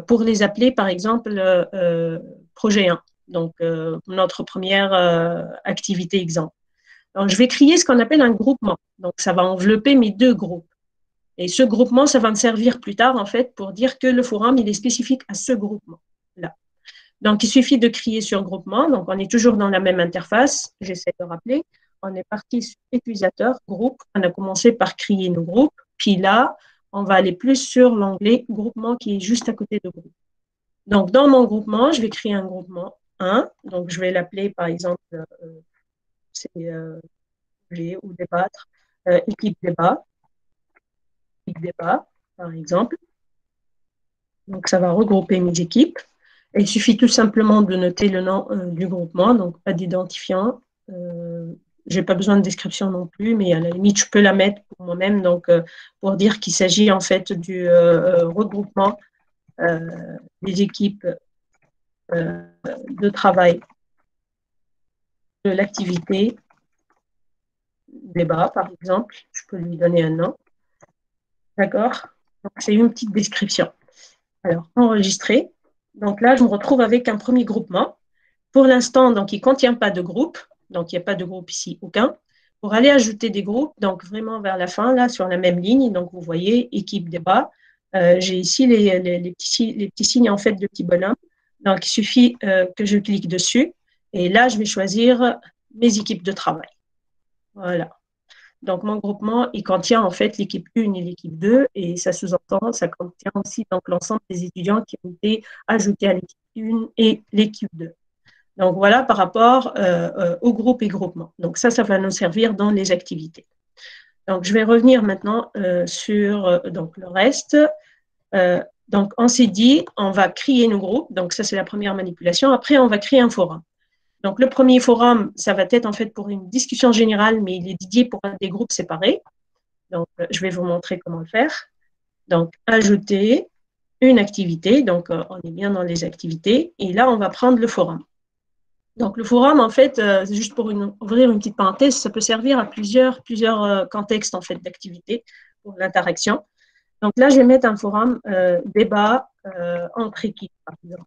pour les appeler, par exemple, projet 1. Donc, notre première activité exemple. Donc, je vais créer ce qu'on appelle un groupement. Donc, ça va envelopper mes 2 groupes. Et ce groupement, ça va me servir plus tard, en fait, pour dire que le forum, il est spécifique à ce groupement-là. Donc, il suffit de créer sur groupement. Donc, on est toujours dans la même interface. J'essaie de rappeler. On est parti sur utilisateur, groupe. On a commencé par créer nos groupes. Puis là, on va aller plus sur l'onglet groupement qui est juste à côté de groupe. Donc, dans mon groupement, je vais créer un groupement 1. Donc, je vais l'appeler, par exemple, ou débattre, équipe débat, par exemple. Donc, ça va regrouper mes équipes. Et il suffit tout simplement de noter le nom du groupement, donc pas d'identifiant. Je n'ai pas besoin de description non plus, mais à la limite, je peux la mettre pour moi-même, donc pour dire qu'il s'agit en fait du regroupement des équipes de travail de l'activité débat, par exemple. Je peux lui donner un nom. D'accord? Donc, c'est une petite description. Alors, enregistrer. Donc là, je me retrouve avec un premier groupement. Pour l'instant, donc, il ne contient pas de groupe. Donc, il n'y a pas de groupe ici, aucun. Pour aller ajouter des groupes, donc vraiment vers la fin, là, sur la même ligne, donc vous voyez, équipe débat. J'ai ici les petits signes, en fait, de petits bonhommes. Donc, il suffit que je clique dessus. Et là, je vais choisir mes équipes de travail. Voilà. Donc, mon groupement, il contient en fait l'équipe 1 et l'équipe 2, et ça sous-entend, ça contient aussi donc l'ensemble des étudiants qui ont été ajoutés à l'équipe 1 et l'équipe 2. Donc, voilà par rapport au groupe et groupement. Donc, ça va nous servir dans les activités. Donc, je vais revenir maintenant sur donc, le reste. Donc, on s'est dit, on va créer nos groupes. Donc, ça, c'est la première manipulation. Après, on va créer un forum. Donc, le premier forum, ça va être en fait pour une discussion générale, mais il est dédié pour des groupes séparés. Donc, je vais vous montrer comment le faire. Donc, ajouter une activité. Donc, on est bien dans les activités. Et là, on va prendre le forum. Donc, le forum, en fait, juste pour ouvrir une petite parenthèse, ça peut servir à plusieurs contextes, en fait, d'activité pour l'interaction. Donc, là, je vais mettre un forum débat entre équipes, par exemple.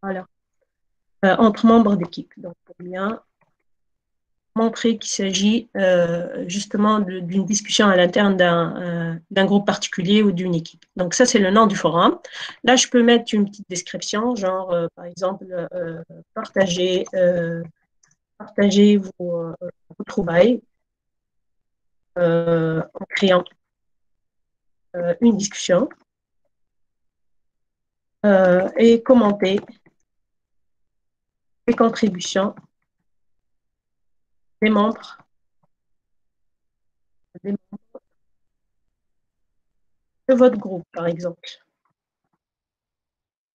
Voilà. Entre membres d'équipe. Donc, pour bien montrer qu'il s'agit justement d'une discussion à l'interne d'un groupe particulier ou d'une équipe. Donc, ça, c'est le nom du forum. Là, je peux mettre une petite description, genre, par exemple, partager vos trouvailles en créant une discussion et commenter les contributions des membres de votre groupe, par exemple.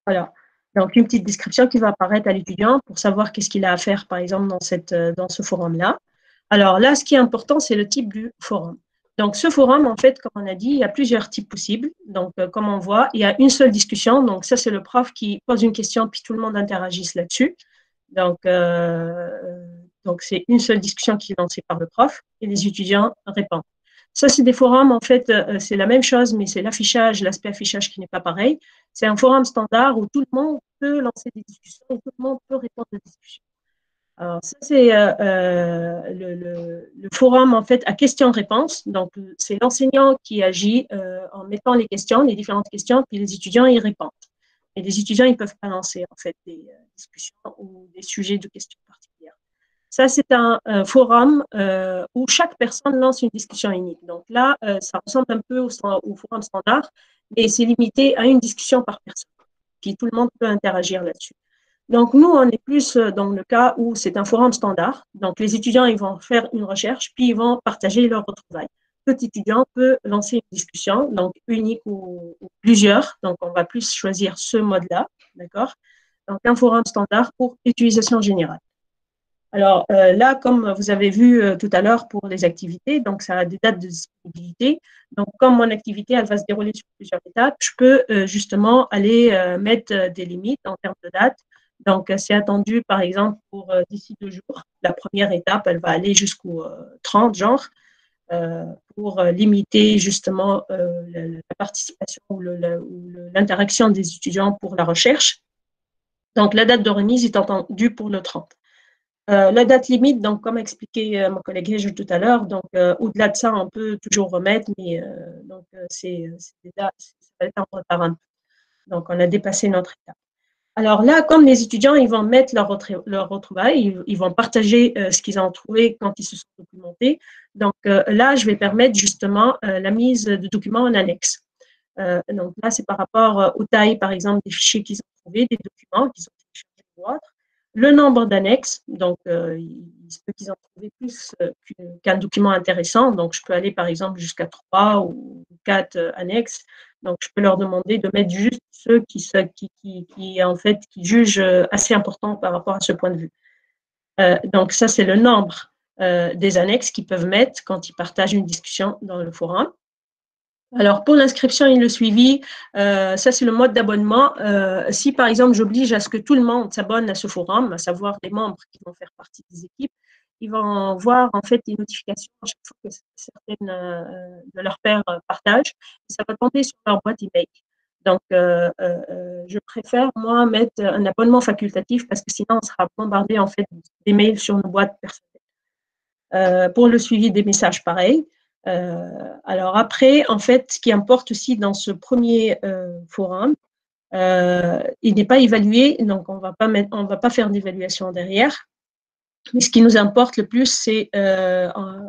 Voilà. Donc, une petite description qui va apparaître à l'étudiant pour savoir qu'est-ce qu'il a à faire, par exemple, dans ce forum-là. Alors là, ce qui est important, c'est le type du forum. Donc, ce forum, en fait, comme on a dit, il y a plusieurs types possibles. Donc, comme on voit, il y a une seule discussion. Donc, ça, c'est le prof qui pose une question, puis tout le monde interagisse là-dessus. Donc, c'est une seule discussion qui est lancée par le prof et les étudiants répondent. Ça, c'est des forums, en fait, c'est la même chose, mais c'est l'affichage, l'aspect affichage qui n'est pas pareil. C'est un forum standard où tout le monde peut lancer des discussions et tout le monde peut répondre aux discussions. Alors, ça, c'est le forum, en fait, à questions-réponses. Donc, c'est l'enseignant qui agit en mettant les questions, les différentes questions, puis les étudiants y répondent. Et les étudiants, ils ne peuvent pas lancer, en fait, des discussions ou des sujets de questions particulières. Ça, c'est un forum où chaque personne lance une discussion unique. Donc là, ça ressemble un peu au forum standard, mais c'est limité à une discussion par personne. Puis tout le monde peut interagir là-dessus. Donc nous, on est plus dans le cas où c'est un forum standard. Donc les étudiants, ils vont faire une recherche, puis ils vont partager leurs retrouvailles. Tout étudiant peut lancer une discussion, donc unique ou plusieurs. Donc on va plus choisir ce mode-là, d'accord ? donc un forum standard pour utilisation générale. Alors là, comme vous avez vu tout à l'heure pour les activités, donc ça a des dates de disponibilité. Donc, comme mon activité, elle va se dérouler sur plusieurs étapes, je peux justement aller mettre des limites en termes de date. Donc, c'est attendu, par exemple, pour d'ici 2 jours. La première étape, elle va aller jusqu'au 30, genre, pour limiter justement la participation ou l'interaction des étudiants pour la recherche. Donc, la date de remise est attendue pour le 30. La date limite, donc, comme expliqué mon collègue Régis tout à l'heure, donc au-delà de ça, on peut toujours remettre, mais donc ça va être en retard un peu. Donc, on a dépassé notre étape. Alors là, comme les étudiants, ils vont mettre leur retrouvailles, ils vont partager ce qu'ils ont trouvé quand ils se sont documentés. Donc là, je vais permettre justement la mise de documents en annexe. Donc là, c'est par rapport aux tailles, par exemple, des fichiers qu'ils ont trouvés, des documents qu'ils ont téléchargés ou autres. Le nombre d'annexes, donc il se peut qu'ils en trouvent plus qu'un document intéressant. Donc, je peux aller, par exemple, jusqu'à 3 ou 4 annexes. Donc, je peux leur demander de mettre juste ceux en fait, qui jugent assez importants par rapport à ce point de vue. Donc, ça, c'est le nombre des annexes qu'ils peuvent mettre quand ils partagent une discussion dans le forum. Alors, pour l'inscription et le suivi, ça, c'est le mode d'abonnement. Si, par exemple, j'oblige à ce que tout le monde s'abonne à ce forum, à savoir les membres qui vont faire partie des équipes, ils vont voir, en fait, des notifications à chaque fois que certaines de leurs pairs partagent. Ça va tomber sur leur boîte email. Donc, je préfère, moi, mettre un abonnement facultatif parce que sinon, on sera bombardé, en fait, d'emails sur nos boîtes personnelles. Pour le suivi des messages, pareil. Alors après, en fait, ce qui importe aussi dans ce premier forum, il n'est pas évalué, donc on va pas faire d'évaluation derrière. Mais ce qui nous importe le plus, c'est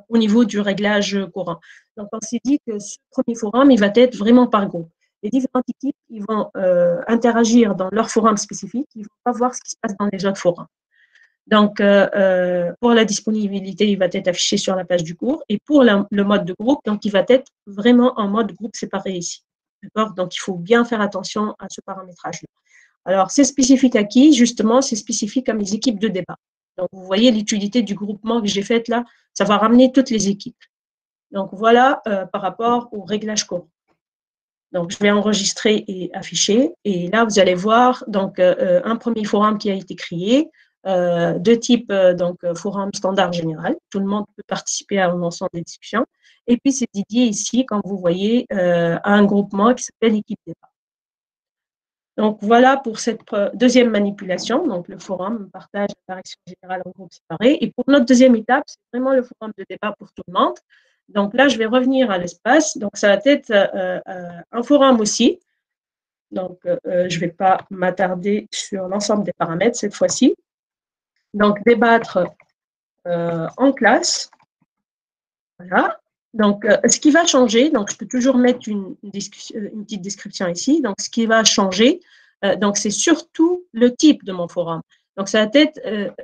au niveau du réglage courant. Donc, on s'est dit que ce premier forum, il va être vraiment par groupe. Les différentes équipes, ils vont interagir dans leur forum spécifique, ils ne vont pas voir ce qui se passe dans les autres forums. Donc, pour la disponibilité, il va être affiché sur la page du cours. Et pour le mode de groupe, donc, il va être vraiment en mode groupe séparé ici. D'accord? Donc, il faut bien faire attention à ce paramétrage-là. Alors, c'est spécifique à qui? Justement, c'est spécifique à mes équipes de débat. Donc, vous voyez l'utilité du groupement que j'ai fait là, ça va ramener toutes les équipes. Donc, voilà par rapport au réglage courant. Donc, je vais enregistrer et afficher. Et là, vous allez voir donc, un premier forum qui a été créé. De type forum standard général. Tout le monde peut participer à l'ensemble des discussions. Et puis, c'est dédié ici, comme vous voyez, à un groupement qui s'appelle équipe débat. Donc, voilà pour cette deuxième manipulation, donc le forum, partage, interaction générale en groupe séparé. Et pour notre deuxième étape, c'est vraiment le forum de débat pour tout le monde. Donc là, je vais revenir à l'espace. Donc, ça va être un forum aussi. Donc, je ne vais pas m'attarder sur l'ensemble des paramètres cette fois-ci. Donc, débattre en classe. Voilà. Donc, ce qui va changer, donc je peux toujours mettre une petite description ici. Donc, ce qui va changer, donc c'est surtout le type de mon forum. Donc, ça va être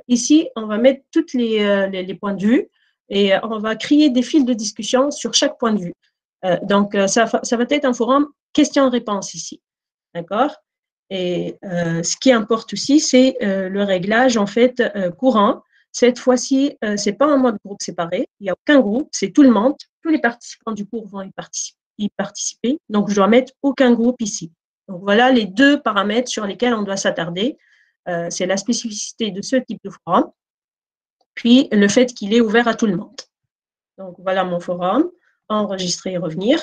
ici, on va mettre tous les points de vue et on va créer des fils de discussion sur chaque point de vue. Donc, ça va être un forum questions-réponses ici. D'accord? Et ce qui importe aussi, c'est le réglage en fait courant. Cette fois-ci, ce n'est pas un mode groupe séparé. Il n'y a aucun groupe, c'est tout le monde. Tous les participants du cours vont y participer. Donc, je dois mettre aucun groupe ici. Donc, voilà les deux paramètres sur lesquels on doit s'attarder. C'est la spécificité de ce type de forum, puis le fait qu'il est ouvert à tout le monde. Donc, voilà mon forum. Enregistrer et revenir.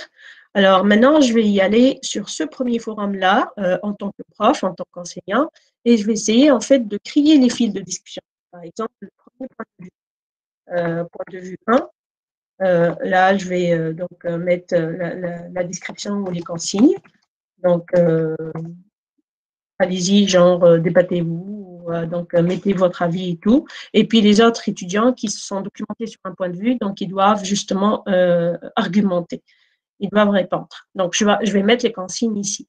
Alors, maintenant, je vais y aller sur ce premier forum-là, en tant que prof, en tant qu'enseignant, et je vais essayer, en fait, de créer les fils de discussion. Par exemple, le premier point de vue 1, là, je vais donc mettre la description ou les consignes. Donc, allez-y, genre, débattez-vous, donc mettez votre avis et tout. Et puis, les autres étudiants qui se sont documentés sur un point de vue, donc ils doivent justement argumenter. Ils doivent répondre. Donc, je vais mettre les consignes ici.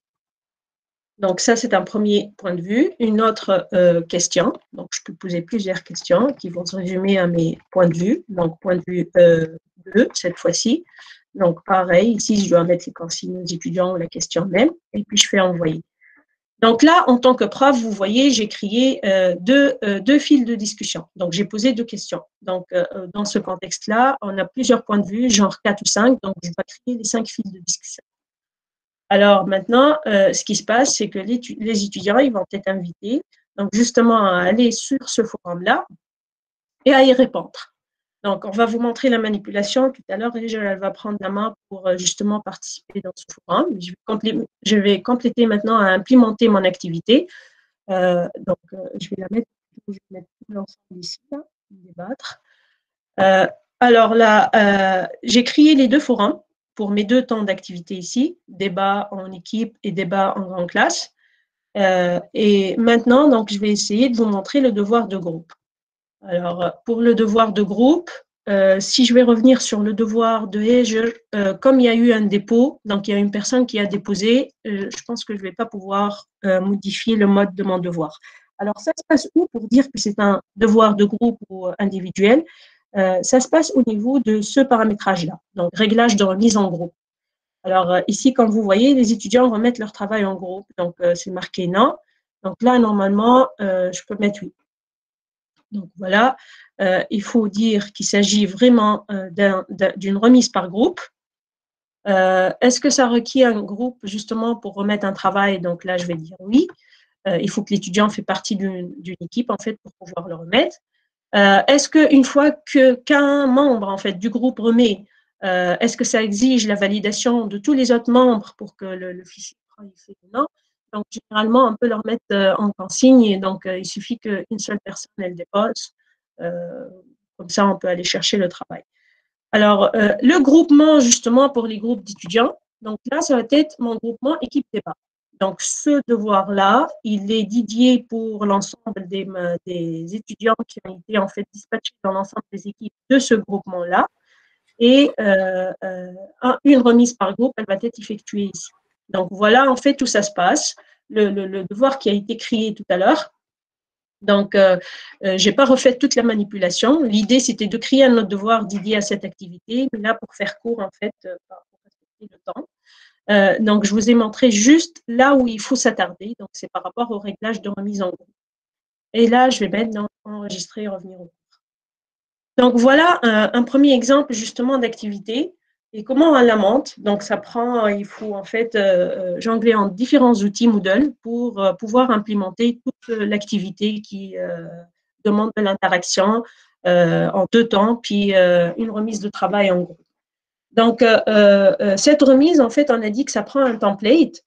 Donc, ça, c'est un premier point de vue. Une autre question. Donc, je peux poser plusieurs questions qui vont se résumer à mes points de vue. Donc, point de vue 2, cette fois-ci. Donc, pareil, ici, je dois mettre les consignes aux étudiants ou la question même. Et puis, je fais envoyer. Donc là, en tant que prof, vous voyez, j'ai créé deux fils de discussion. Donc, j'ai posé 2 questions. Donc, dans ce contexte-là, on a plusieurs points de vue, genre 4 ou 5. Donc, je vais créer les 5 fils de discussion. Alors maintenant, ce qui se passe, c'est que les étudiants, ils vont être invités, donc justement à aller sur ce forum-là et à y répondre. Donc, on va vous montrer la manipulation tout à l'heure. Elle va prendre la main pour justement participer dans ce forum. Je vais compléter maintenant à implémenter mon activité. Je vais mettre tout l'ensemble ici, là, débattre. Alors là, j'ai créé les 2 forums pour mes 2 temps d'activité ici, débat en équipe et débat en grande classe. Et maintenant, donc, je vais essayer de vous montrer le devoir de groupe. Alors, pour le devoir de groupe, si je vais revenir sur le devoir de comme il y a eu un dépôt, donc il y a une personne qui a déposé, je pense que je ne vais pas pouvoir modifier le mode de mon devoir. Alors, ça se passe où pour dire que c'est un devoir de groupe ou individuel? Ça se passe au niveau de ce paramétrage-là, donc réglage de remise en groupe. Alors, ici, comme vous voyez, les étudiants remettent leur travail en groupe, donc c'est marqué non. Donc là, normalement, je peux mettre oui. Donc voilà, il faut dire qu'il s'agit vraiment d'une remise par groupe. Est-ce que ça requiert un groupe justement pour remettre un travail? Donc là, je vais dire oui. Il faut que l'étudiant fait partie d'une équipe en fait pour pouvoir le remettre. Est-ce qu'une fois qu'un membre en fait du groupe remet, est-ce que ça exige la validation de tous les autres membres pour que le fichier soit fait ou non? Donc, généralement, on peut leur mettre en consigne et donc il suffit qu'une seule personne elle dépose. Comme ça, on peut aller chercher le travail. Alors, le groupement, justement, pour les groupes d'étudiants, donc là, ça va être mon groupement équipe débat. Donc, ce devoir-là, il est dédié pour l'ensemble des étudiants qui ont été en fait dispatchés dans l'ensemble des équipes de ce groupement-là. Et une remise par groupe, elle va être effectuée ici. Donc, voilà en fait où ça se passe, le devoir qui a été créé tout à l'heure. Donc, je n'ai pas refait toute la manipulation. L'idée, c'était de créer un autre devoir dédié à cette activité. Mais là, pour faire court, en fait, pour respecter le temps. Donc, je vous ai montré juste là où il faut s'attarder. Donc, c'est par rapport au réglage de remise en groupe. Et là, je vais mettre dans enregistrer et revenir au cours. Donc, voilà un premier exemple justement d'activité. Et comment on la monte? Donc, il faut en fait jongler en différents outils Moodle pour pouvoir implémenter toute l'activité qui demande de l'interaction en 2 temps, puis une remise de travail en groupe. Donc, cette remise, en fait, on a dit que ça prend un template.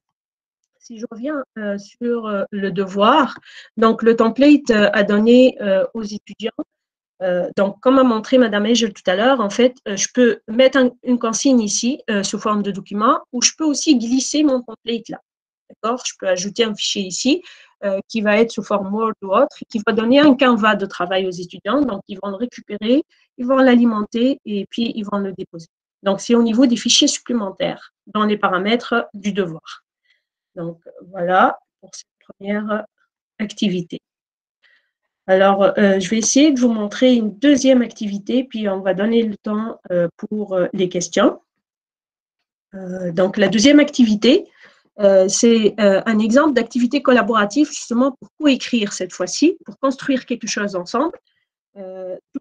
Si je reviens sur le devoir, donc le template a donné aux étudiants. Donc, comme a montré Madame Egel tout à l'heure, en fait, je peux mettre une consigne ici sous forme de document ou je peux aussi glisser mon template là. D'accord? Je peux ajouter un fichier ici qui va être sous forme Word ou autre et qui va donner un canevas de travail aux étudiants. Donc, ils vont le récupérer, ils vont l'alimenter et puis ils vont le déposer. Donc, c'est au niveau des fichiers supplémentaires dans les paramètres du devoir. Donc, voilà pour cette première activité. Alors, je vais essayer de vous montrer une deuxième activité, puis on va donner le temps pour les questions. Donc, la deuxième activité, c'est un exemple d'activité collaborative justement pour coécrire cette fois-ci, pour construire quelque chose ensemble.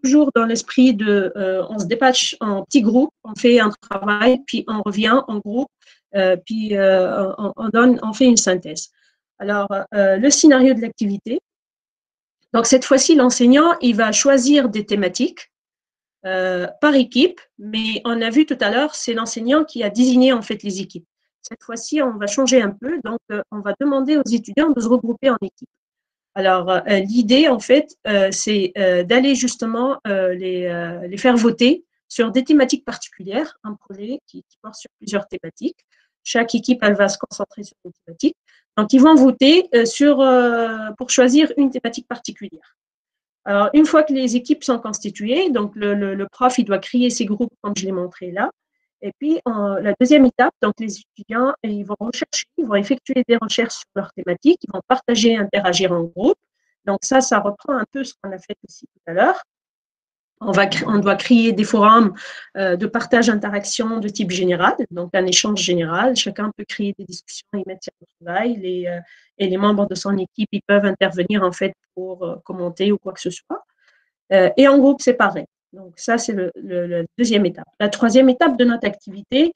Toujours dans l'esprit de on se dépatche en petits groupes, on fait un travail, puis on revient en groupe, puis on fait une synthèse. Alors, le scénario de l'activité. Donc, cette fois-ci, l'enseignant, il va choisir des thématiques par équipe, mais on a vu tout à l'heure, c'est l'enseignant qui a désigné en fait les équipes. Cette fois-ci, on va changer un peu, donc on va demander aux étudiants de se regrouper en équipe. Alors, l'idée, en fait, c'est d'aller justement les faire voter sur des thématiques particulières, un projet qui porte sur plusieurs thématiques. Chaque équipe, elle va se concentrer sur une thématique. Donc, ils vont voter pour choisir une thématique particulière. Alors, une fois que les équipes sont constituées, donc le prof, il doit créer ses groupes comme je l'ai montré là. Et puis, la deuxième étape, donc les étudiants, ils vont rechercher, ils vont effectuer des recherches sur leur thématique, ils vont partager, interagir en groupe. Donc ça reprend un peu ce qu'on a fait aussi tout à l'heure. On doit créer des forums de partage interaction de type général, donc un échange général. Chacun peut créer des discussions et mettre son travail. Et les membres de son équipe, ils peuvent intervenir en fait pour commenter ou quoi que ce soit. Et en groupe séparé. Donc ça, c'est la deuxième étape. La troisième étape de notre activité,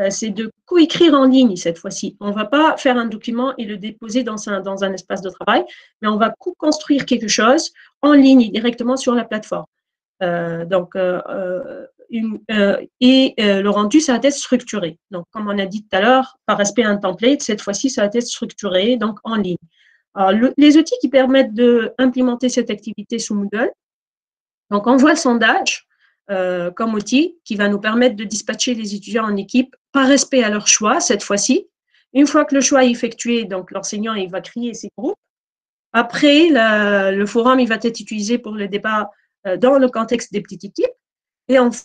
c'est de coécrire en ligne cette fois-ci. On ne va pas faire un document et le déposer dans un espace de travail, mais on va co-construire quelque chose en ligne directement sur la plateforme. Le rendu, ça va être structuré. Donc, comme on a dit tout à l'heure, par respect à un template, cette fois-ci, ça va être structuré, donc en ligne. Alors, les outils qui permettent d'implémenter cette activité sous Moodle, donc on voit le sondage comme outil qui va nous permettre de dispatcher les étudiants en équipe par respect à leur choix, cette fois-ci. Une fois que le choix est effectué, donc l'enseignant, il va créer ses groupes. Après, le forum, il va être utilisé pour le débat dans le contexte des petites équipes. Et enfin,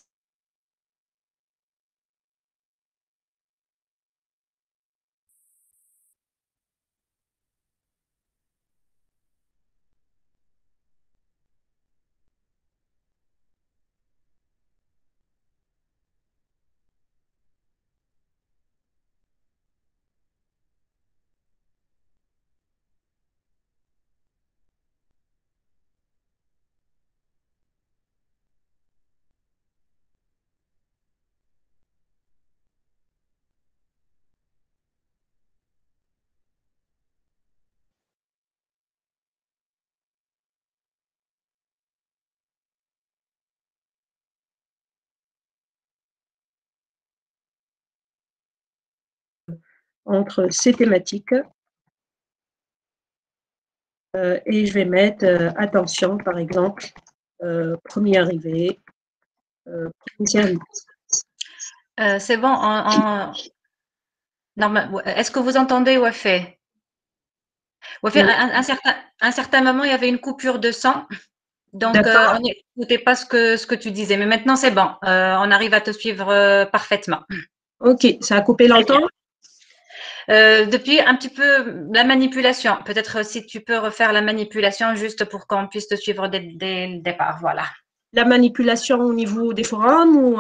entre ces thématiques, et je vais mettre attention, par exemple, premier arrivé, premier servi. C'est bon. Est-ce que vous entendez Wafé? Wafé, un certain moment, il y avait une coupure de son. Donc, on n'écoutait pas ce que tu disais. Mais maintenant, c'est bon. On arrive à te suivre parfaitement. OK. Ça a coupé longtemps? Depuis un petit peu la manipulation. Peut-être si tu peux refaire la manipulation juste pour qu'on puisse te suivre dès le départ. Voilà. La manipulation au niveau des forums ou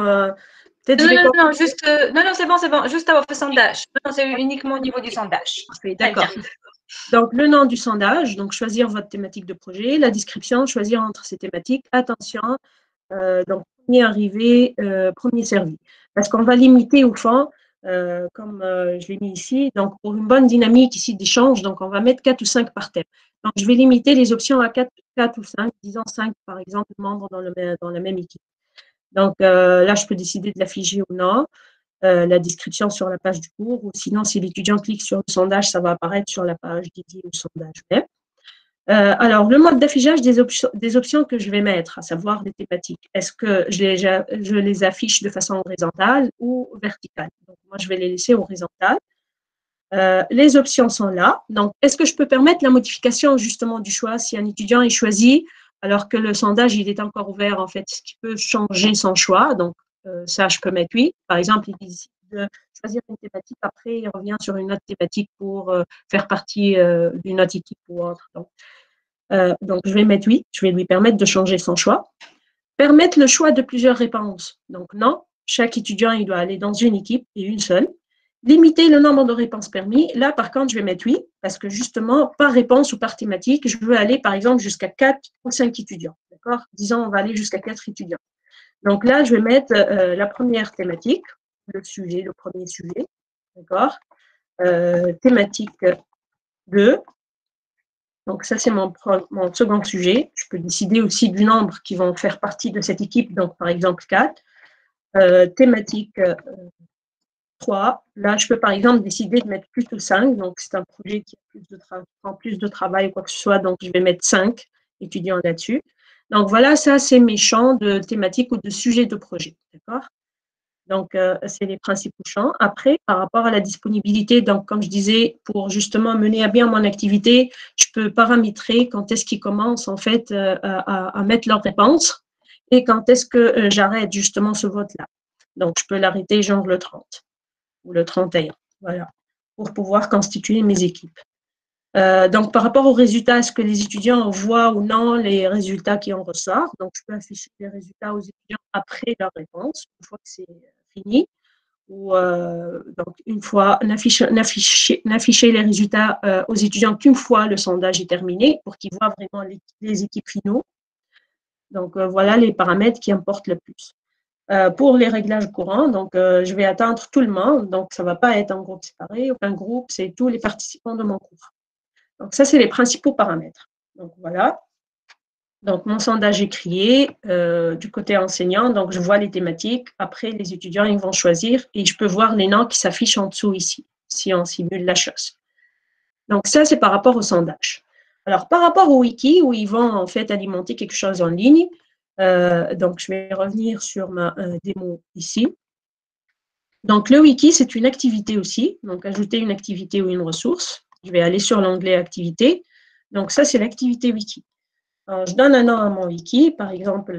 peut-être non, juste non, c'est bon, juste au sondage. Non, c'est uniquement au niveau du sondage. Parfait, d'accord. Donc, le nom du sondage, donc choisir votre thématique de projet, la description, choisir entre ces thématiques. Attention, donc premier arrivé, premier servi. Parce qu'on va limiter au fond, comme je l'ai mis ici, donc pour une bonne dynamique ici d'échange, donc on va mettre 4 ou 5 par thème. Donc, je vais limiter les options à 4 ou 5, disons 5 par exemple, membres dans la même équipe. Donc, là, je peux décider de l'afficher ou non. La description sur la page du cours, ou sinon, si l'étudiant clique sur le sondage, ça va apparaître sur la page dédiée au sondage web. Alors, le mode d'affichage des options que je vais mettre, à savoir les thématiques, est-ce que je les affiche de façon horizontale ou verticale? Donc, moi, je vais les laisser horizontales. Les options sont là. Donc, est-ce que je peux permettre la modification justement du choix si un étudiant est choisi alors que le sondage, il est encore ouvert, en fait, ce qui peut changer son choix? Donc, ça, je peux mettre oui. Par exemple, il décide de choisir une thématique, après, il revient sur une autre thématique pour faire partie d'une autre équipe ou autre. Donc, je vais mettre oui. Je vais lui permettre de changer son choix. Permettre le choix de plusieurs réponses. Donc, non, chaque étudiant, il doit aller dans une équipe et une seule. Limiter le nombre de réponses permis. Là, par contre, je vais mettre oui, parce que justement, par réponse ou par thématique, je veux aller, par exemple, jusqu'à 4 ou 5 étudiants. D'accord? Disons, on va aller jusqu'à 4 étudiants. Donc là, je vais mettre la première thématique, le sujet, le premier sujet. D'accord? Thématique 2. Donc ça, c'est mon second sujet. Je peux décider aussi du nombre qui vont faire partie de cette équipe, donc par exemple 4. Thématique 3. Là, je peux par exemple décider de mettre plus de 5. Donc c'est un projet qui prend plus de travail ou quoi que ce soit, donc je vais mettre 5 étudiants là-dessus. Donc voilà, ça c'est mes champs de thématiques ou de sujets de projet. D'accord? Donc, c'est les principaux champs. Après, par rapport à la disponibilité, donc comme je disais, pour justement mener à bien mon activité, je peux paramétrer quand est-ce qu'ils commencent en fait à mettre leurs réponses et quand est-ce que j'arrête justement ce vote-là. Donc, je peux l'arrêter genre le 30 ou le 31, voilà, pour pouvoir constituer mes équipes. Donc, par rapport aux résultats, est-ce que les étudiants voient ou non les résultats qui en ressortent? Donc, je peux afficher les résultats aux étudiants après leur réponse, une fois que c'est fini. Ou donc, une fois, n'afficher les résultats aux étudiants qu'une fois le sondage est terminé pour qu'ils voient vraiment les équipes finaux. Donc, voilà les paramètres qui importent le plus. Pour les réglages courants, donc je vais atteindre tout le monde, donc ça ne va pas être un groupe séparé, aucun groupe, c'est tous les participants de mon cours. Donc ça, c'est les principaux paramètres. Donc voilà. Donc mon sondage est créé du côté enseignant, donc je vois les thématiques. Après, les étudiants, ils vont choisir et je peux voir les noms qui s'affichent en dessous ici, si on simule la chose. Donc ça, c'est par rapport au sondage. Alors, par rapport au wiki, où ils vont en fait alimenter quelque chose en ligne, donc je vais revenir sur ma démo ici. Donc, le wiki, c'est une activité aussi. Donc, ajouter une activité ou une ressource. Je vais aller sur l'onglet activité. Donc, ça, c'est l'activité wiki. Alors, je donne un nom à mon wiki, par exemple,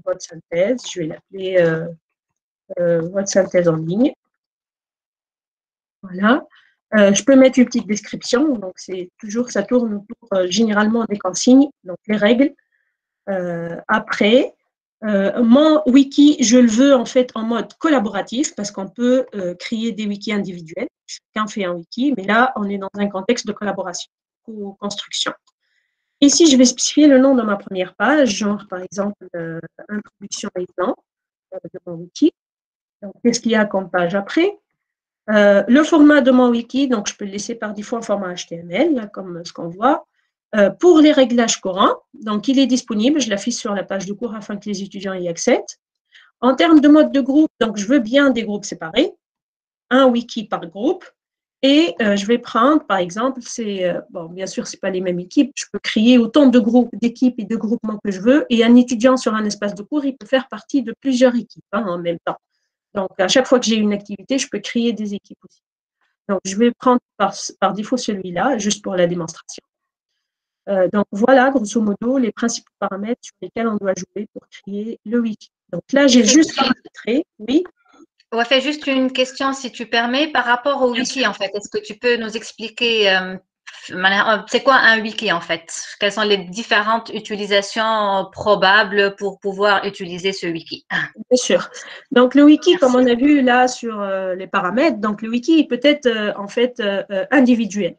votre synthèse. Je vais l'appeler votre synthèse en ligne. Voilà. Je peux mettre une petite description. Donc, c'est toujours, ça tourne autour généralement des consignes, donc les règles. Après, mon wiki, je le veux en fait en mode collaboratif parce qu'on peut créer des wikis individuels. Chacun fait un wiki, mais là, on est dans un contexte de collaboration ou construction. Ici, je vais spécifier le nom de ma première page, genre par exemple introduction et plan de mon wiki. Donc, qu'est-ce qu'il y a comme page après? Le format de mon wiki, donc je peux le laisser par défaut en format HTML, là, comme ce qu'on voit. Pour les réglages courants, donc il est disponible, je l'affiche sur la page de cours afin que les étudiants y accèdent. En termes de mode de groupe, donc je veux bien des groupes séparés, un wiki par groupe, et je vais prendre, par exemple, bon, bien sûr, ce n'est pas les mêmes équipes, je peux créer autant de groupes, d'équipes et de groupements que je veux, et un étudiant sur un espace de cours, il peut faire partie de plusieurs équipes en même temps. Donc, à chaque fois que j'ai une activité, je peux créer des équipes aussi. Donc, je vais prendre par défaut celui-là, juste pour la démonstration. Donc, voilà, grosso modo, les principaux paramètres sur lesquels on doit jouer pour créer le wiki. Donc là, j'ai juste paramétré, oui. On va faire juste une question, si tu permets, par rapport au wiki, en fait. Est-ce que tu peux nous expliquer, c'est quoi un wiki, en fait? Quelles sont les différentes utilisations probables pour pouvoir utiliser ce wiki? Bien sûr. Donc, le wiki, comme on a vu là sur les paramètres, donc le wiki peut être en fait individuel,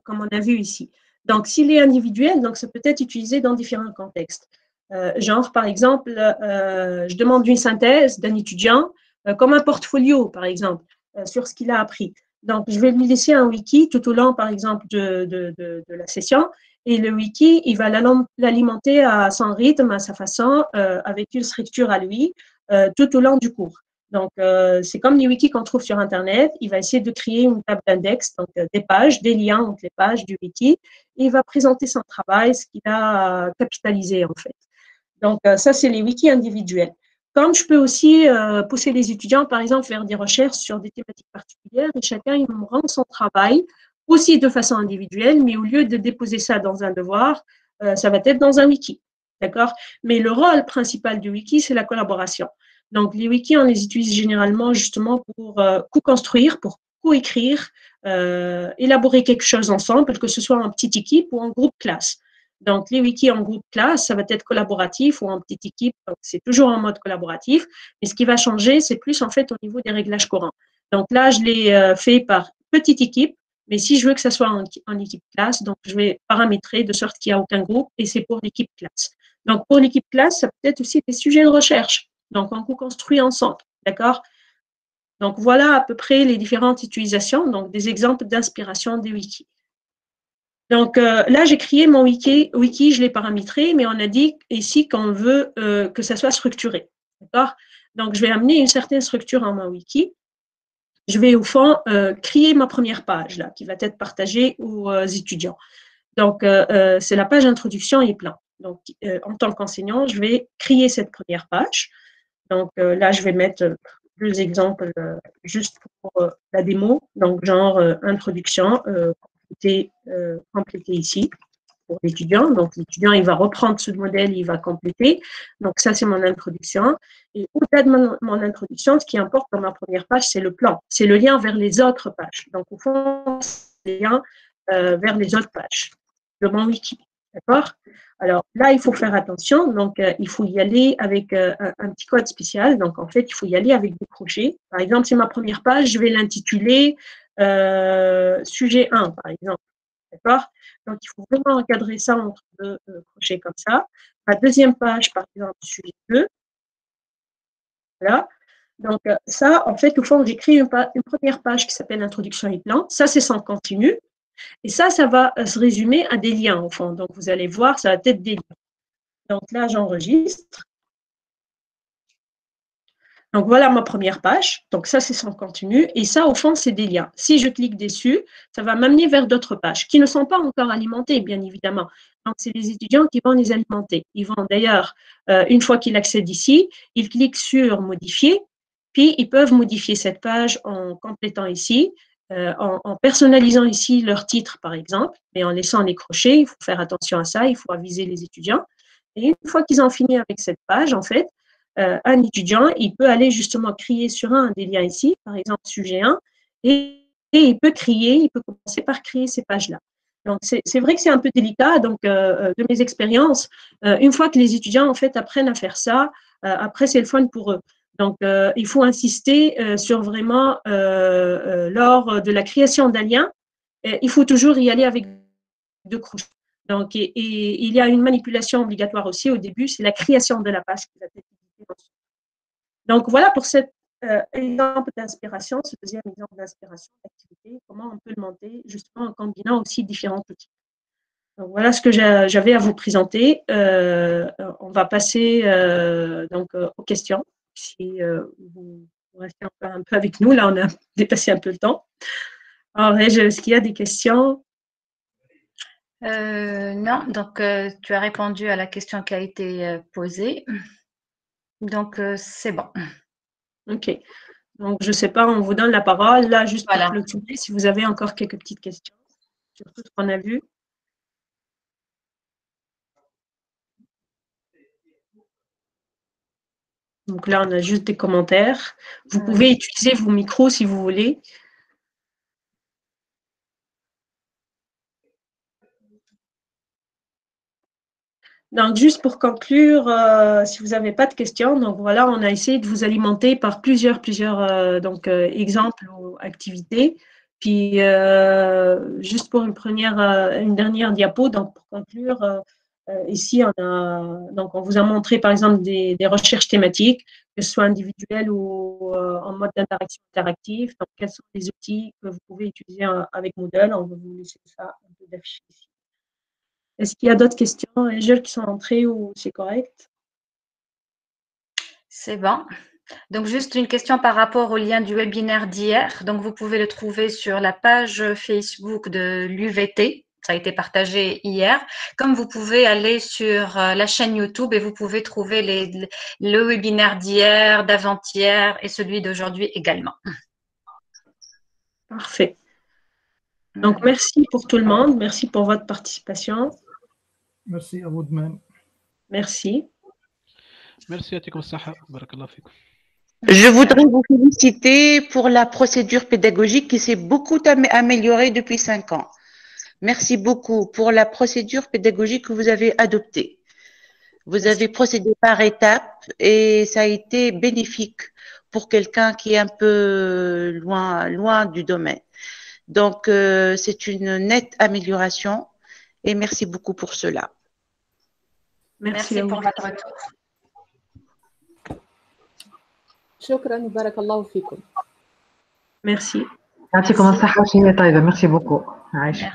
comme on a vu ici. Donc, s'il est individuel, donc ça peut être utilisé dans différents contextes. Genre, par exemple, je demande une synthèse d'un étudiant, comme un portfolio, par exemple, sur ce qu'il a appris. Donc, je vais lui laisser un wiki tout au long, par exemple, de la session. Et le wiki, il va l'alimenter à son rythme, à sa façon, avec une structure à lui, tout au long du cours. Donc, c'est comme les wikis qu'on trouve sur Internet. Il va essayer de créer une table d'index, donc des pages, des liens entre les pages du wiki. Et il va présenter son travail, ce qu'il a capitalisé, en fait. Donc, ça, c'est les wikis individuels. Comme je peux aussi pousser les étudiants, par exemple, faire des recherches sur des thématiques particulières et chacun, il me rend son travail aussi de façon individuelle, mais au lieu de déposer ça dans un devoir, ça va être dans un wiki. D'accord? Mais le rôle principal du wiki, c'est la collaboration. Donc, les wikis, on les utilise généralement justement pour co-construire, pour co-écrire, élaborer quelque chose ensemble, que ce soit en petite équipe ou en groupe classe. Donc, les wikis en groupe classe, ça va être collaboratif ou en petite équipe, donc c'est toujours en mode collaboratif. Mais ce qui va changer, c'est plus en fait au niveau des réglages courants. Donc là, je l'ai fait par petite équipe, mais si je veux que ça soit en équipe classe, donc je vais paramétrer de sorte qu'il n'y a aucun groupe et c'est pour l'équipe classe. Donc, pour l'équipe classe, ça peut être aussi des sujets de recherche. Donc, on co-construit ensemble, d'accord? Donc, voilà à peu près les différentes utilisations, donc des exemples d'inspiration des wikis. Donc, là, j'ai créé mon wiki, je l'ai paramétré, mais on a dit ici qu'on veut que ça soit structuré, d'accord? Donc, je vais amener une certaine structure en mon wiki. Je vais, au fond, créer ma première page, là, qui va être partagée aux étudiants. Donc, c'est la page introduction et plan. Donc, en tant qu'enseignant, je vais créer cette première page. Donc, là, je vais mettre deux exemples juste pour la démo. Donc, genre introduction, compléter ici pour l'étudiant. Donc, l'étudiant, il va reprendre ce modèle, il va compléter. Donc, ça, c'est mon introduction. Et au-delà de mon introduction, ce qui importe dans ma première page, c'est le plan. C'est le lien vers les autres pages. Donc, au fond, c'est le lien vers les autres pages de mon wiki. D'accord? Alors là, il faut faire attention. Donc, il faut y aller avec un petit code spécial. Donc, en fait, il faut y aller avec des crochets. Par exemple, c'est ma première page, je vais l'intituler sujet 1, par exemple. D'accord? Donc, il faut vraiment encadrer ça entre deux crochets comme ça. Ma deuxième page, par exemple, sujet 2. Voilà. Donc, ça, en fait, au fond, j'écris une première page qui s'appelle Introduction et plan. Ça, c'est sans continu. Et ça va se résumer à des liens, au fond. Donc, vous allez voir, ça va être des liens. Donc, là, j'enregistre. Donc, voilà ma première page. Donc, ça, c'est sans continu. Et ça, au fond, c'est des liens. Si je clique dessus, ça va m'amener vers d'autres pages qui ne sont pas encore alimentées, bien évidemment. Donc, c'est les étudiants qui vont les alimenter. Ils vont d'ailleurs, une fois qu'ils accèdent ici, ils cliquent sur « Modifier », puis ils peuvent modifier cette page en complétant ici, en personnalisant ici leur titre, par exemple, mais en laissant les crochets. Il faut faire attention à ça, il faut aviser les étudiants. Et une fois qu'ils ont fini avec cette page, en fait, un étudiant, il peut aller justement crier sur un des liens ici, par exemple sujet 1, et il peut crier, il peut commencer par créer ces pages-là. Donc, c'est vrai que c'est un peu délicat. Donc, de mes expériences, une fois que les étudiants, en fait, apprennent à faire ça, après, c'est le fun pour eux. Donc, il faut insister sur vraiment, lors de la création d'un lien, il faut toujours y aller avec deux crochets. Donc, et il y a une manipulation obligatoire aussi au début, c'est la création de la page qui va être utilisée. Donc, voilà pour cet exemple d'inspiration, ce deuxième exemple d'inspiration d'activité, comment on peut le monter justement en combinant aussi différents outils. Donc, voilà ce que j'avais à vous présenter. On va passer donc, aux questions. Si vous restez encore un peu avec nous, là, on a dépassé un peu le temps. Alors, est-ce qu'il y a des questions? Non, donc tu as répondu à la question qui a été posée. Donc, c'est bon. OK. Donc, je ne sais pas, on vous donne la parole. Là, juste Voilà. pour clôturer, si vous avez encore quelques petites questions sur tout ce qu'on a vu. Donc là, on a juste des commentaires. Vous pouvez utiliser vos micros si vous voulez. Donc, juste pour conclure, si vous n'avez pas de questions, donc voilà, on a essayé de vous alimenter par plusieurs exemples ou activités. Puis, juste pour une dernière diapo, donc pour conclure, ici, on vous a montré par exemple des recherches thématiques, que ce soit individuelles ou en mode d'interaction interactive. Donc, quels sont les outils que vous pouvez utiliser avec Moodle? On va vous laisser ça un peu d'afficher ici. Est-ce qu'il y a d'autres questions, Angèle, qui sont entrées ou c'est correct? C'est bon. Donc, juste une question par rapport au lien du webinaire d'hier. Donc, vous pouvez le trouver sur la page Facebook de l'UVT. Ça a été partagé hier. Comme vous pouvez aller sur la chaîne YouTube et vous pouvez trouver le webinaire d'hier, d'avant-hier et celui d'aujourd'hui également. Parfait. Donc, merci pour tout le monde. Merci pour votre participation. Merci à vous de même. Merci. Merci à tous. Barakallahu fikum. Je voudrais vous féliciter pour la procédure pédagogique qui s'est beaucoup améliorée depuis 5 ans. Merci beaucoup pour la procédure pédagogique que vous avez adoptée. Vous avez procédé par étapes et ça a été bénéfique pour quelqu'un qui est un peu loin du domaine. Donc, c'est une nette amélioration et merci beaucoup pour cela. Merci pour votre retour. شكرا وبارك الله فيكم. Merci. يعطيكم الصحة وشهية طيبة. Merci beaucoup. عايشة.